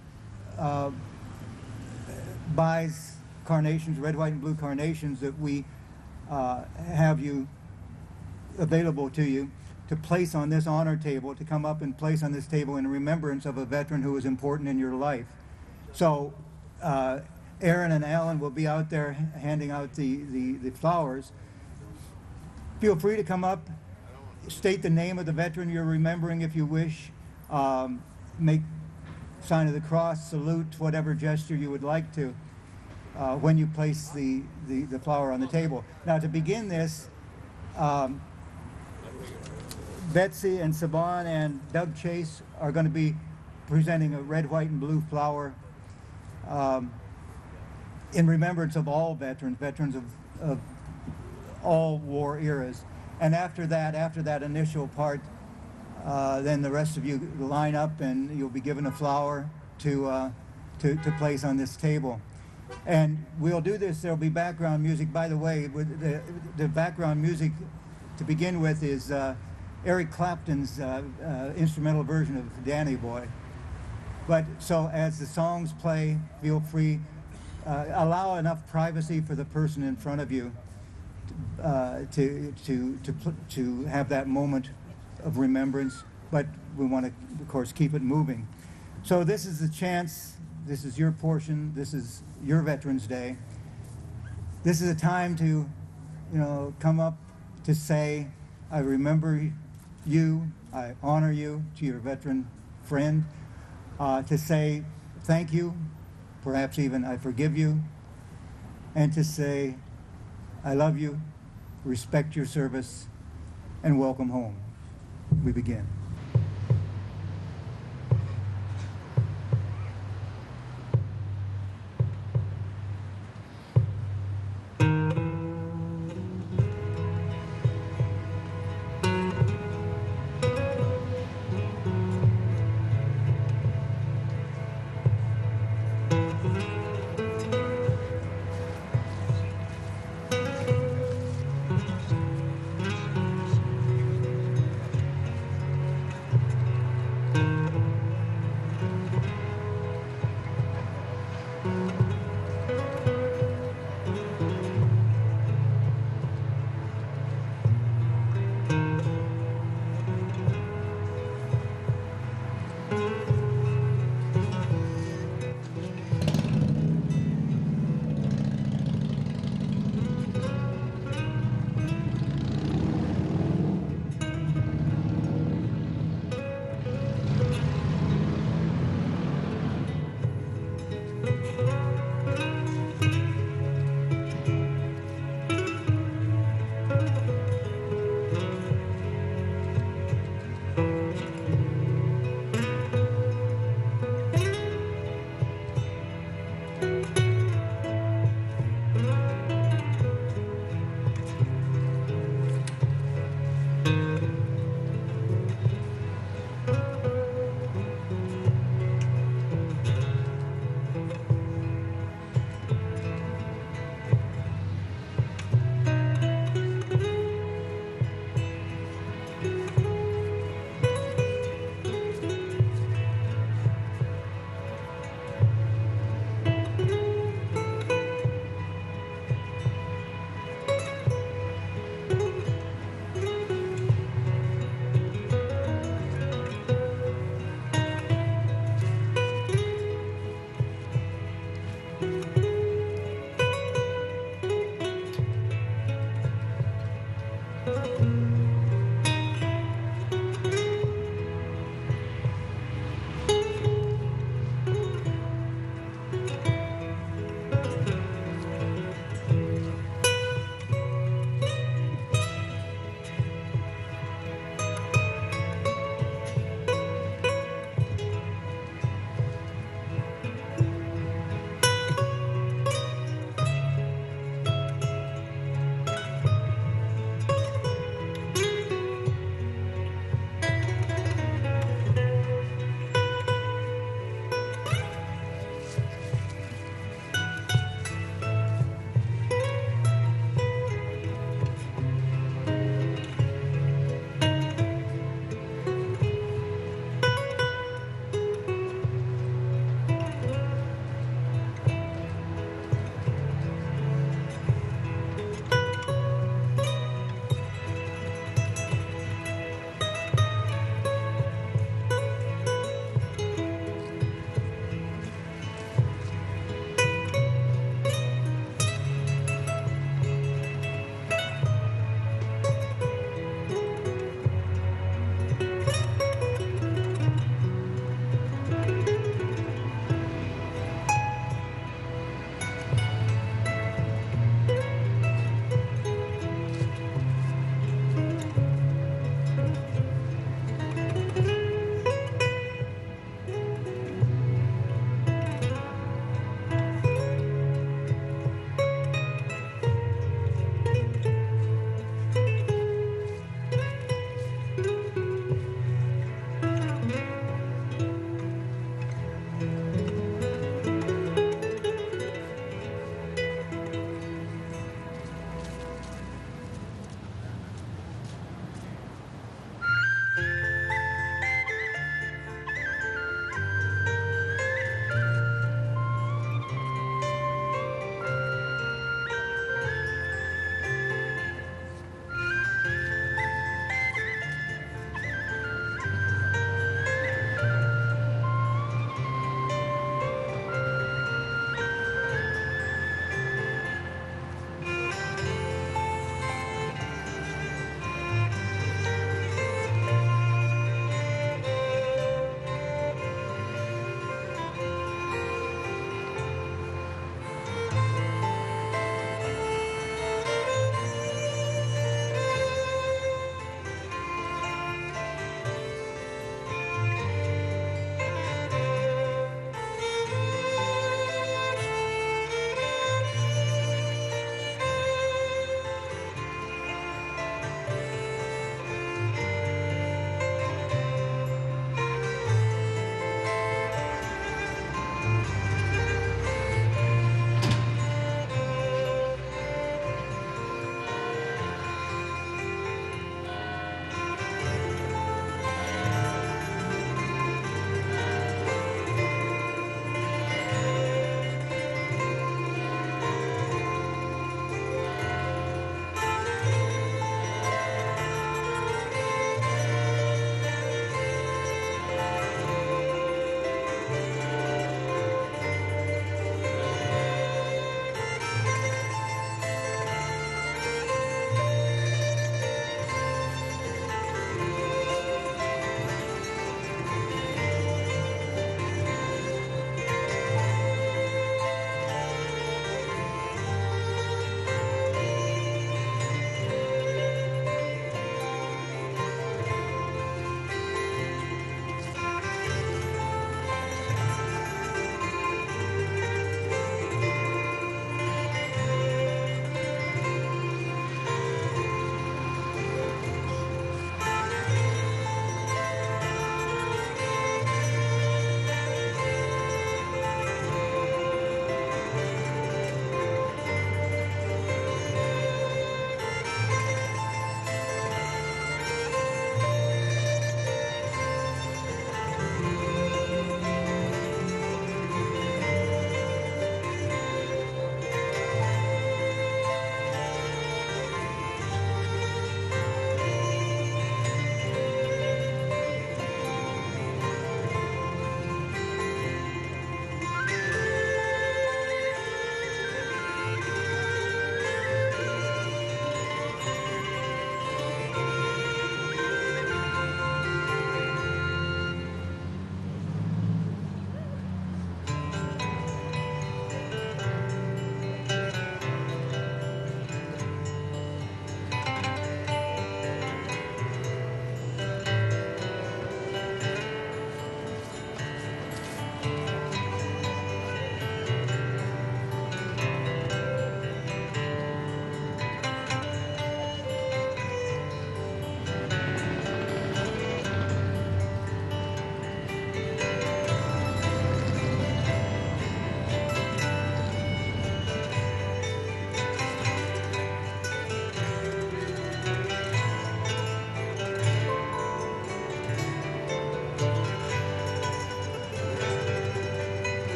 buys carnations, red, white, and blue carnations that we have you available to you to place on this honor table, to come up and place on this table in remembrance of a veteran who was important in your life. So Aaron and Alan will be out there handing out the flowers. Feel free to come up, state the name of the veteran you're remembering if you wish, make sign of the cross, salute, whatever gesture you would like to when you place the flower on the table. Now to begin this, Betsy and Saban and Doug Chase are going to be presenting a red, white, and blue flower in remembrance of all veterans of all war eras. And after that initial part, then the rest of you line up and you'll be given a flower to place on this table. And we'll do this, there'll be background music. By the way, the background music to begin with is Eric Clapton's instrumental version of Danny Boy. But so as the songs play, feel free, allow enough privacy for the person in front of you to have that moment of remembrance, but we want to, of course, keep it moving. So this is the chance, this is your portion, this is your Veterans Day. This is a time to come up to say, I remember you, I honor you, to your veteran friend, to say thank you, perhaps even I forgive you, and to say I love you, respect your service, and welcome home. We begin.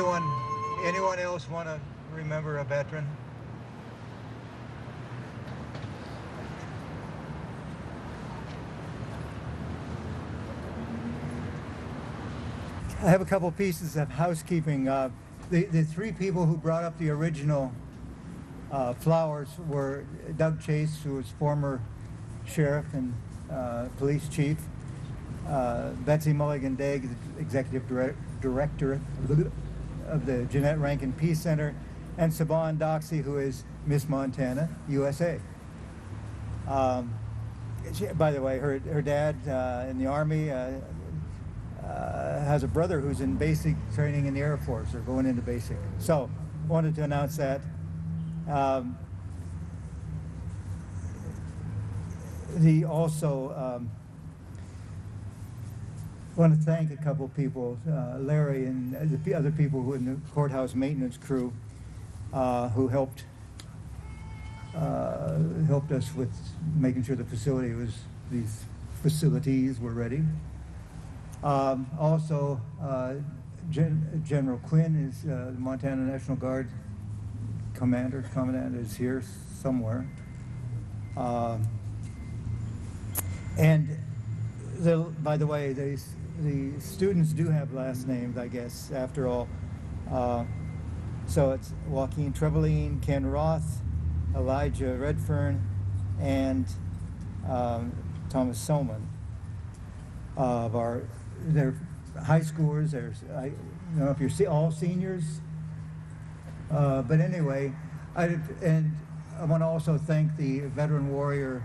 Anyone else want to remember a veteran? I have a couple pieces of housekeeping. The three people who brought up the original flowers were Doug Chase, who was former sheriff and police chief, Betsy Mulligan Degg, the executive director of the Jeanette Rankin Peace Center, and Saban Doxey, who is Miss Montana, USA. By the way, her dad in the Army has a brother who's in basic training in the Air Force, or going into basic. So, wanted to announce that. He also want to thank a couple people, Larry and the other people who in the courthouse maintenance crew who helped us with making sure these facilities were ready. Also, General Quinn is the Montana National Guard commandant is here somewhere. And by the way, the students do have last names, I guess, after all. So it's Joaquin Trevelyan, Ken Roth, Elijah Redfern, and Thomas Soman. They're high schoolers. I don't know if you're all seniors, but anyway, I want to also thank the Veteran Warrior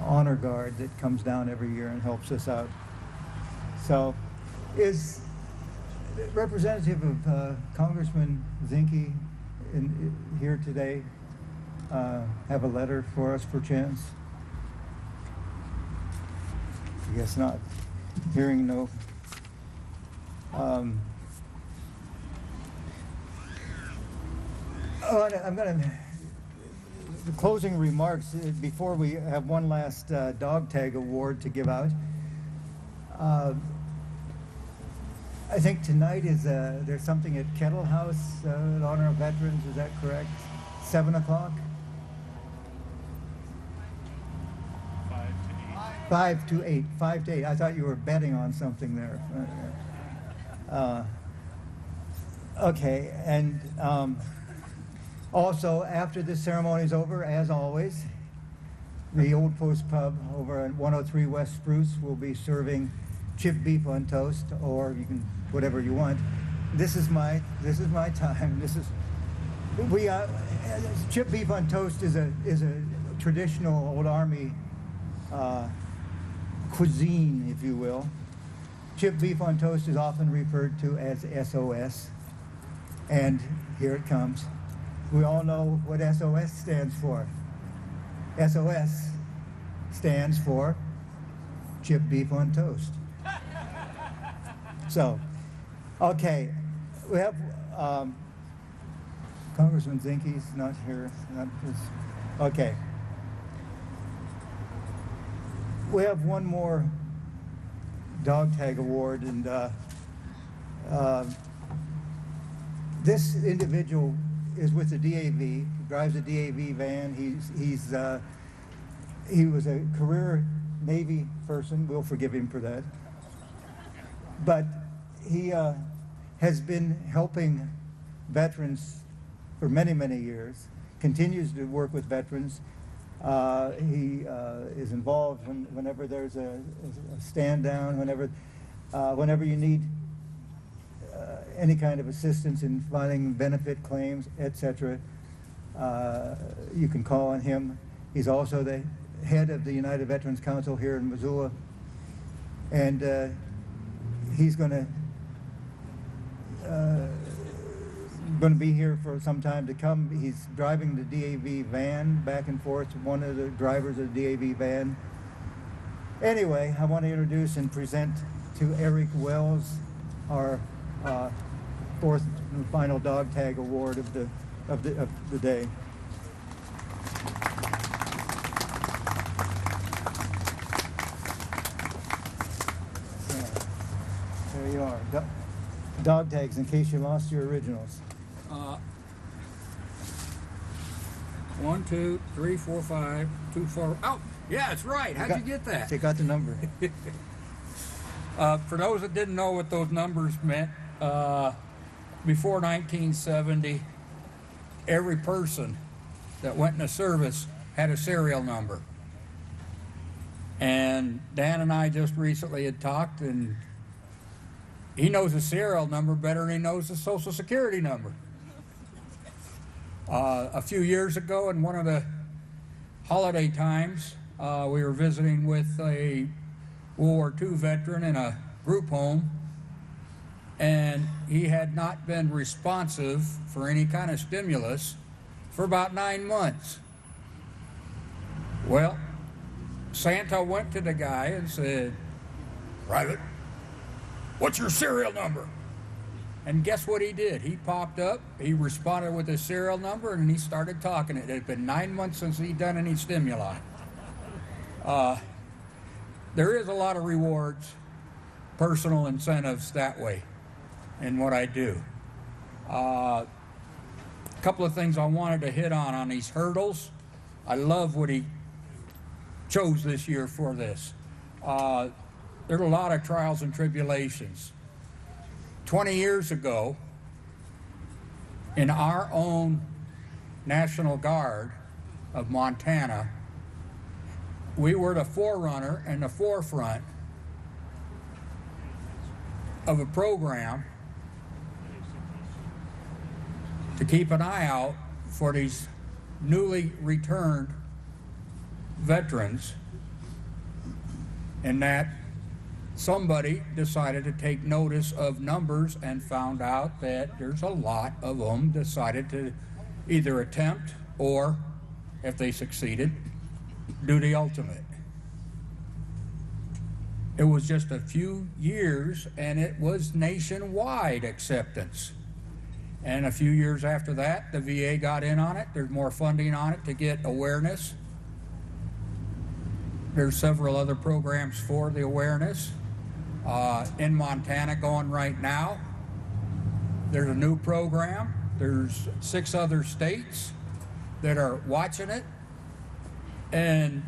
Honor Guard that comes down every year and helps us out. So, is Representative of Congressman Zinke here today? Have a letter for us, perchance? I guess not. Hearing no. I'm going to. The closing remarks before we have one last dog tag award to give out. I think tonight is there's something at Kettle House in honor of veterans. Is that correct? 7 o'clock. 5 to 8. 5 to 8. I thought you were betting on something there. Okay, and also after this ceremony is over, as always, the Old Post Pub over at 103 West Spruce will be serving chipped beef on toast, or you can whatever you want. This is my time. Chipped beef on toast is a traditional Old Army cuisine, if you will. Chipped beef on toast is often referred to as SOS, and here it comes. We all know what SOS stands for. SOS stands for chipped beef on toast. So, okay, we have Congressman Zinke's not here. Okay. We have one more dog tag award, and this individual is with the DAV, drives a DAV van. He was a career Navy person. We'll forgive him for that. But he has been helping veterans for many, many years, continues to work with veterans. He is involved whenever there's a stand down, whenever you need any kind of assistance in filing benefit claims, etc. You can call on him. He's also the head of the United Veterans Council here in Missoula, and he's going to be here for some time to come. He's driving the DAV van back and forth, one of the drivers of the DAV van. Anyway, I want to introduce and present to Eric Wells our fourth and final dog tag award of the day. There There you are. Dog tags in case you lost your originals. 1, 2, 3, 4, 5, 2, 4. Oh, yeah, it's right. How'd you get that? Take out the number. For those that didn't know what those numbers meant, before 1970, every person that went in the service had a serial number. And Dan and I just recently had talked, and he knows the serial number better than he knows the Social Security number. A few years ago, in one of the holiday times, we were visiting with a World War II veteran in a group home, and he had not been responsive for any kind of stimulus for about 9 months. Well, Santa went to the guy and said, "Private, what's your serial number?" And guess what he did? He popped up, he responded with his serial number, and he started talking. It had been 9 months since he'd done any stimuli. There is a lot of rewards, personal incentives that way in what I do. A couple of things I wanted to hit on these hurdles. I love what he chose this year for this. There's a lot of trials and tribulations. 20 years ago, in our own National Guard of Montana, we were the forerunner and the forefront of a program to keep an eye out for these newly returned veterans, and that somebody decided to take notice of numbers and found out that there's a lot of them decided to either attempt or, if they succeeded, do the ultimate. It was just a few years and it was nationwide acceptance. And a few years after that, the VA got in on it. There's more funding on it to get awareness. There's several other programs for the awareness. In Montana going right now, there's a new program. There's 6 other states that are watching it. And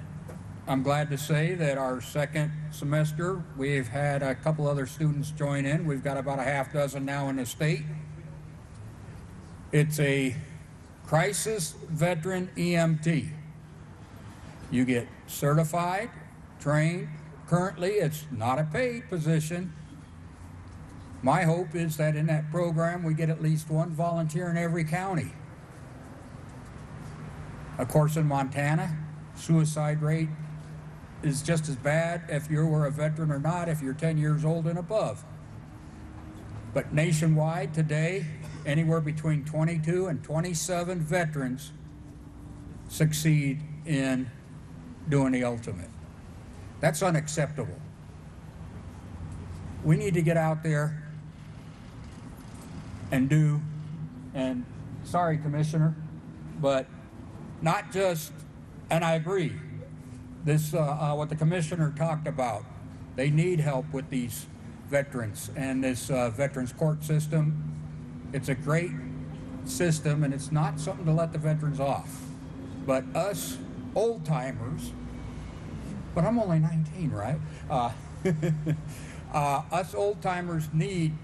I'm glad to say that our second semester, we've had a couple other students join in. We've got about a half dozen now in the state. It's a crisis veteran EMT. You get certified, trained. Currently, it's not a paid position. My hope is that in that program, we get at least one volunteer in every county. Of course, in Montana, suicide rate is just as bad if you were a veteran or not, if you're 10 years old and above. But nationwide today, anywhere between 22 and 27 veterans succeed in doing the ultimate. That's unacceptable. We need to get out there and do, and sorry, Commissioner, but not just, and I agree, this, what the Commissioner talked about, they need help with these veterans and this veterans court system. It's a great system and it's not something to let the veterans off. But us old timers, but I'm only 19, right? Us old timers need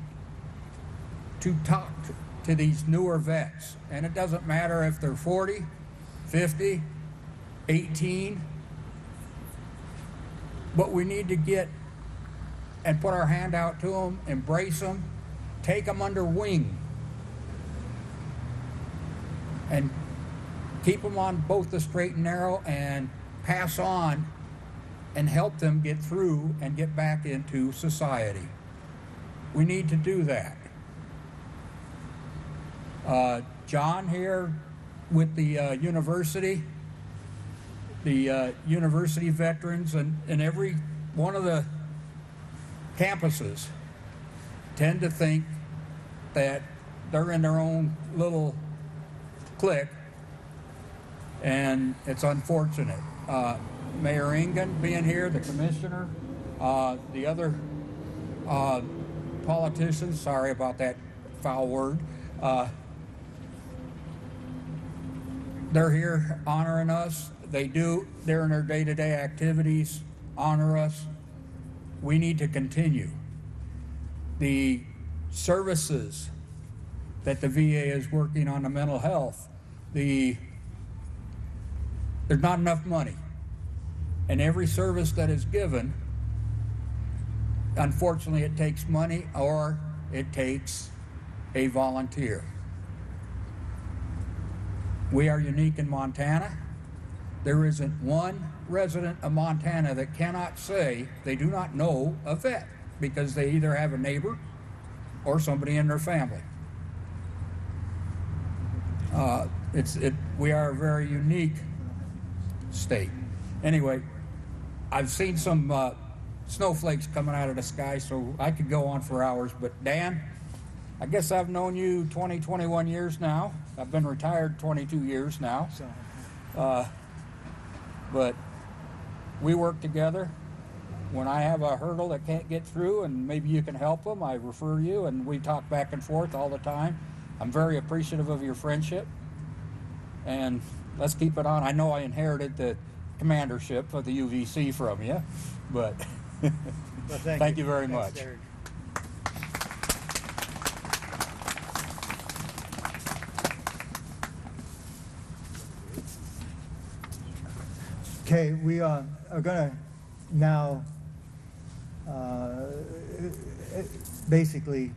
to talk to these newer vets. And it doesn't matter if they're 40, 50, 18, but we need to get and put our hand out to them, embrace them, take them under wing, and keep them on both the straight and narrow and pass on and help them get through and get back into society. We need to do that. John here with the university veterans and every one of the campuses tend to think that they're in their own little clique, and it's unfortunate. Mayor Engen being here, the commissioner, the other politicians, sorry about that foul word, they're here honoring us. They do, during their day-to-day activities, honor us. We need to continue. The services that the VA is working on the mental health, there's not enough money. And every service that is given, unfortunately, it takes money or it takes a volunteer. We are unique in Montana. There isn't one resident of Montana that cannot say they do not know a vet because they either have a neighbor or somebody in their family. We are a very unique state. Anyway, I've seen some snowflakes coming out of the sky, so I could go on for hours. But Dan, I guess I've known you 21 years now. I've been retired 22 years now. But we work together. When I have a hurdle that can't get through and maybe you can help them, I refer you, and we talk back and forth all the time. I'm very appreciative of your friendship, and let's keep it on. I know I inherited the commandership of the UVC from you, but Well, thank you very Thanks, much. Derek. Okay, we are going to now basically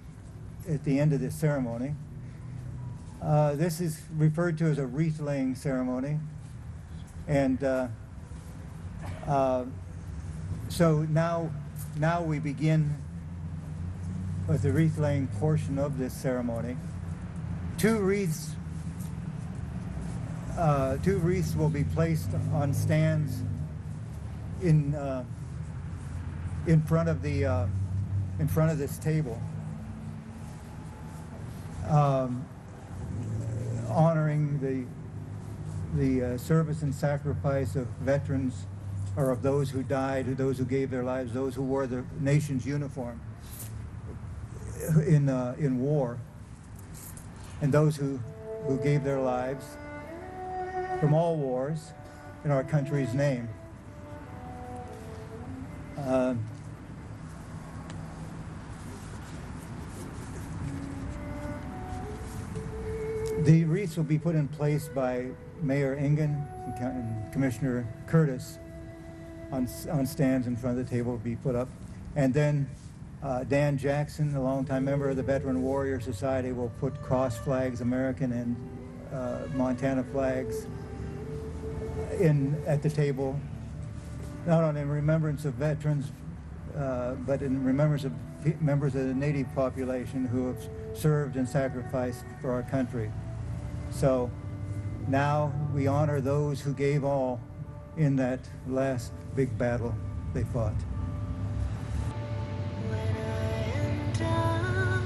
at the end of this ceremony. This is referred to as a wreath-laying ceremony, and so now we begin with the wreath-laying portion of this ceremony. Two wreaths will be placed on stands in front of this table, honoring the service and sacrifice of veterans, or of those who died, those who gave their lives, those who wore the nation's uniform in war, and those who gave their lives from all wars in our country's name. The wreaths will be put in place by Mayor Engen and Commissioner Curtis on stands in front of the table will be put up. And then Dan Jackson, a longtime member of the Veteran Warrior Society, will put cross flags, American and Montana flags, at the table, not only in remembrance of veterans, but in remembrance of members of the Native population who have served and sacrificed for our country. So now we honor those who gave all in that last big battle they fought. When I am down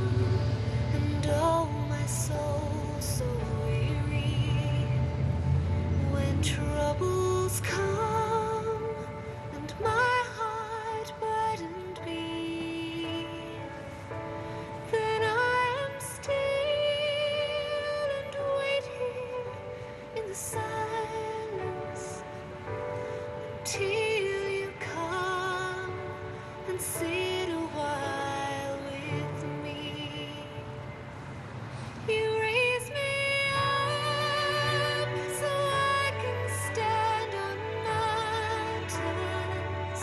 and oh my soul so weary, when troubles come and my heart burdened be, then I am still and wait here in the silence until you come and sit a while with me. You raise me up so I can stand on mountains.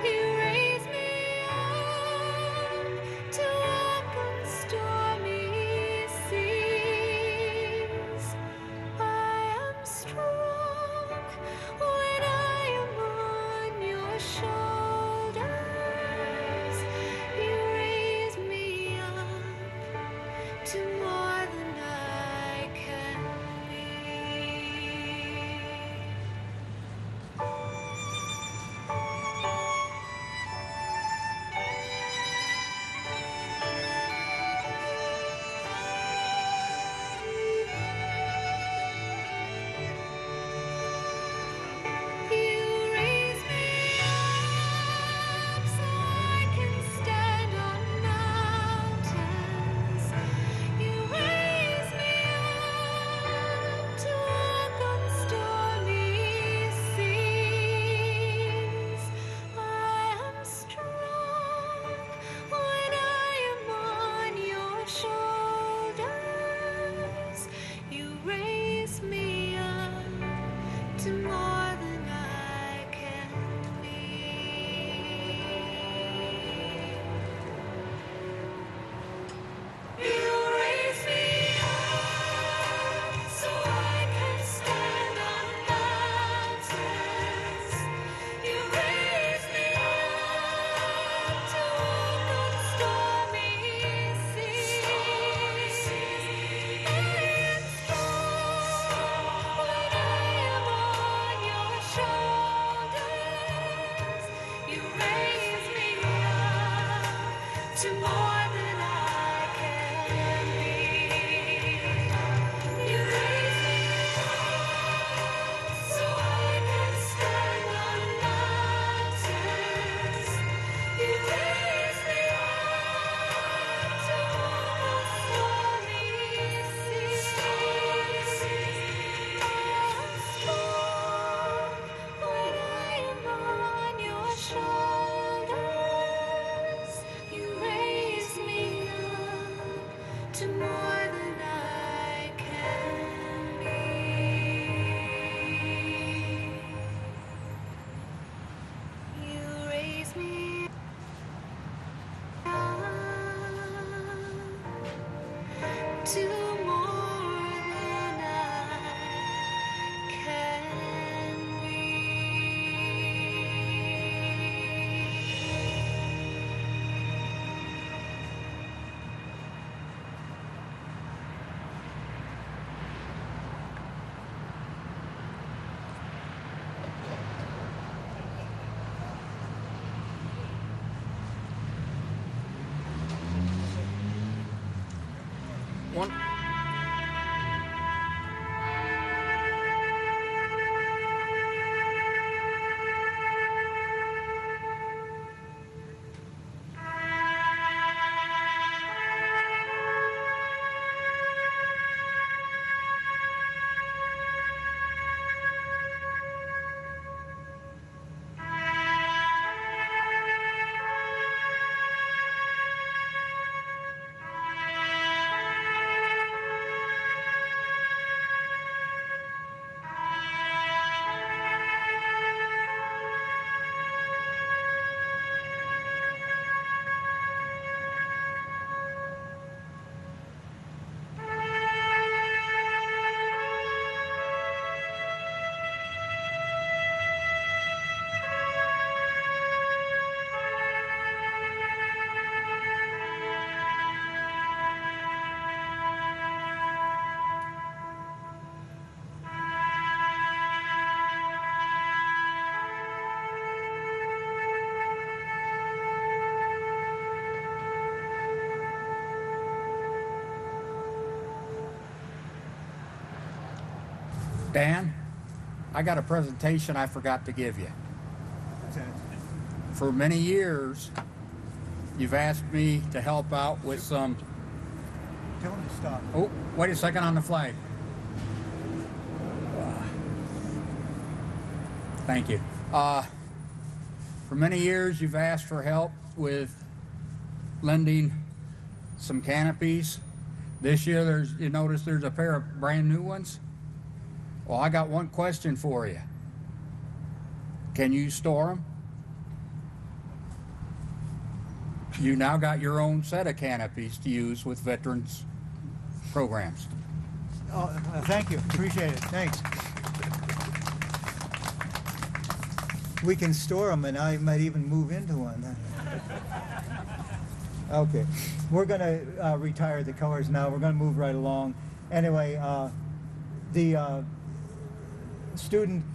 You raise me up to walk on stormy seas. I am strong when I am on your shoulders. You raise me up to more than I can be. You raise me up so I can stand on to more than I can be. You raise me up to more than I can be. One. Dan, I got a presentation I forgot to give you. What's that? For many years, you've asked me to help out with some. Tell him to stop. Oh, wait a second on the flag. Thank you. For many years, you've asked for help with lending some canopies. This year, you notice there's a pair of brand new ones. Well, I got one question for you. Can you store them? You now got your own set of canopies to use with veterans programs. Oh, thank you. Appreciate it. Thanks. We can store them, and I might even move into one. Okay. We're going to retire the colors now. We're going to move right along. Anyway, the student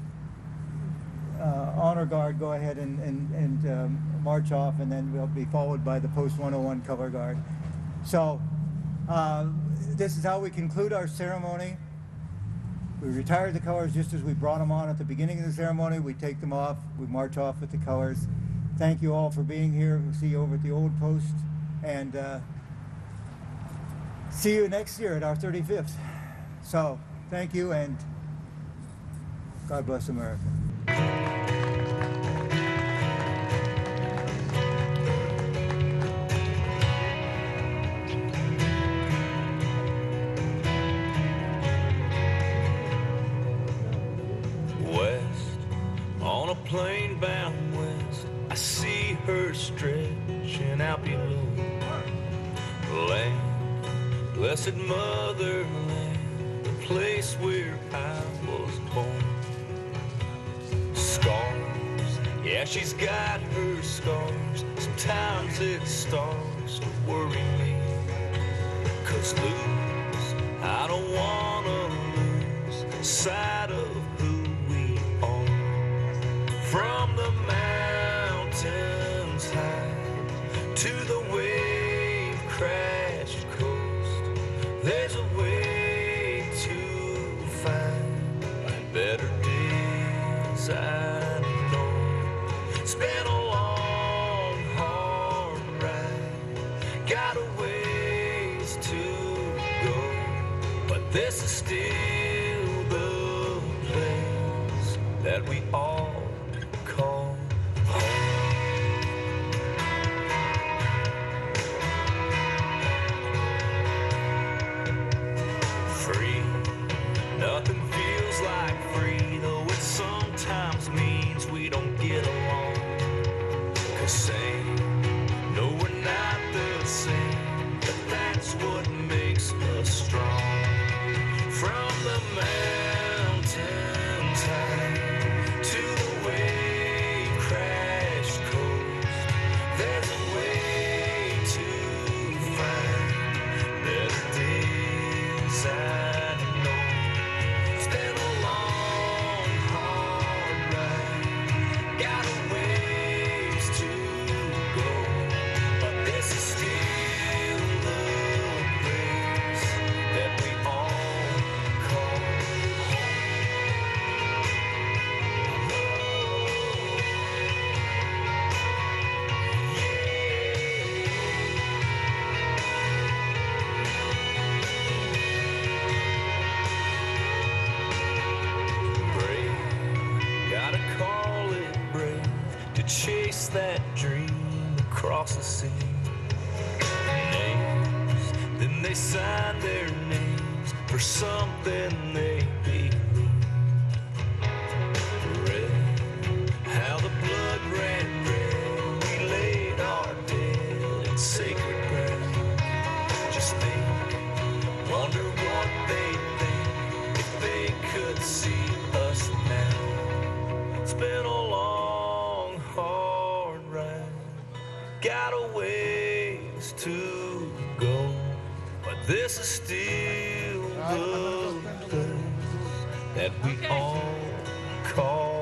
honor guard go ahead and march off, and then we'll be followed by the post 101 color guard. So this is how we conclude our ceremony. We retire the colors just as we brought them on at the beginning of the ceremony. We take them off. We march off with the colors. Thank you all for being here. We'll see you over at the old post, and see you next year at our 35th. So thank you, and God bless America. West, on a plane bound west, I see her stretching out below. Land, blessed motherland, the place where I was born. Scars, yeah, she's got her scars. Sometimes it starts to worry me. 'Cause lose, I don't wanna lose sight of who we are. From the mountains high to the wave crashed coast, there's a way to find better days, I know. It's been a long, hard ride, got a ways to go, but this is still the place that we all call home. feels like free, though it sometimes means we don't get along. 'Cause saying, no, we're not the same, but that's what makes us strong. From the mountains high to the wave-crashed coast, there's a way to find better days. I know it's been a long, hard ride, got a ways to go, but this is still the place that we all call brave. Gotta call it brave to chase that dream across the sea. Names, then they sign their names for something they believe. Read how the blood ran red. We laid our dead in sacred ground. Just think, wonder what they'd think if they could see us now. It's been a long, hard ride, got a ways to go, but this is still the place that we all call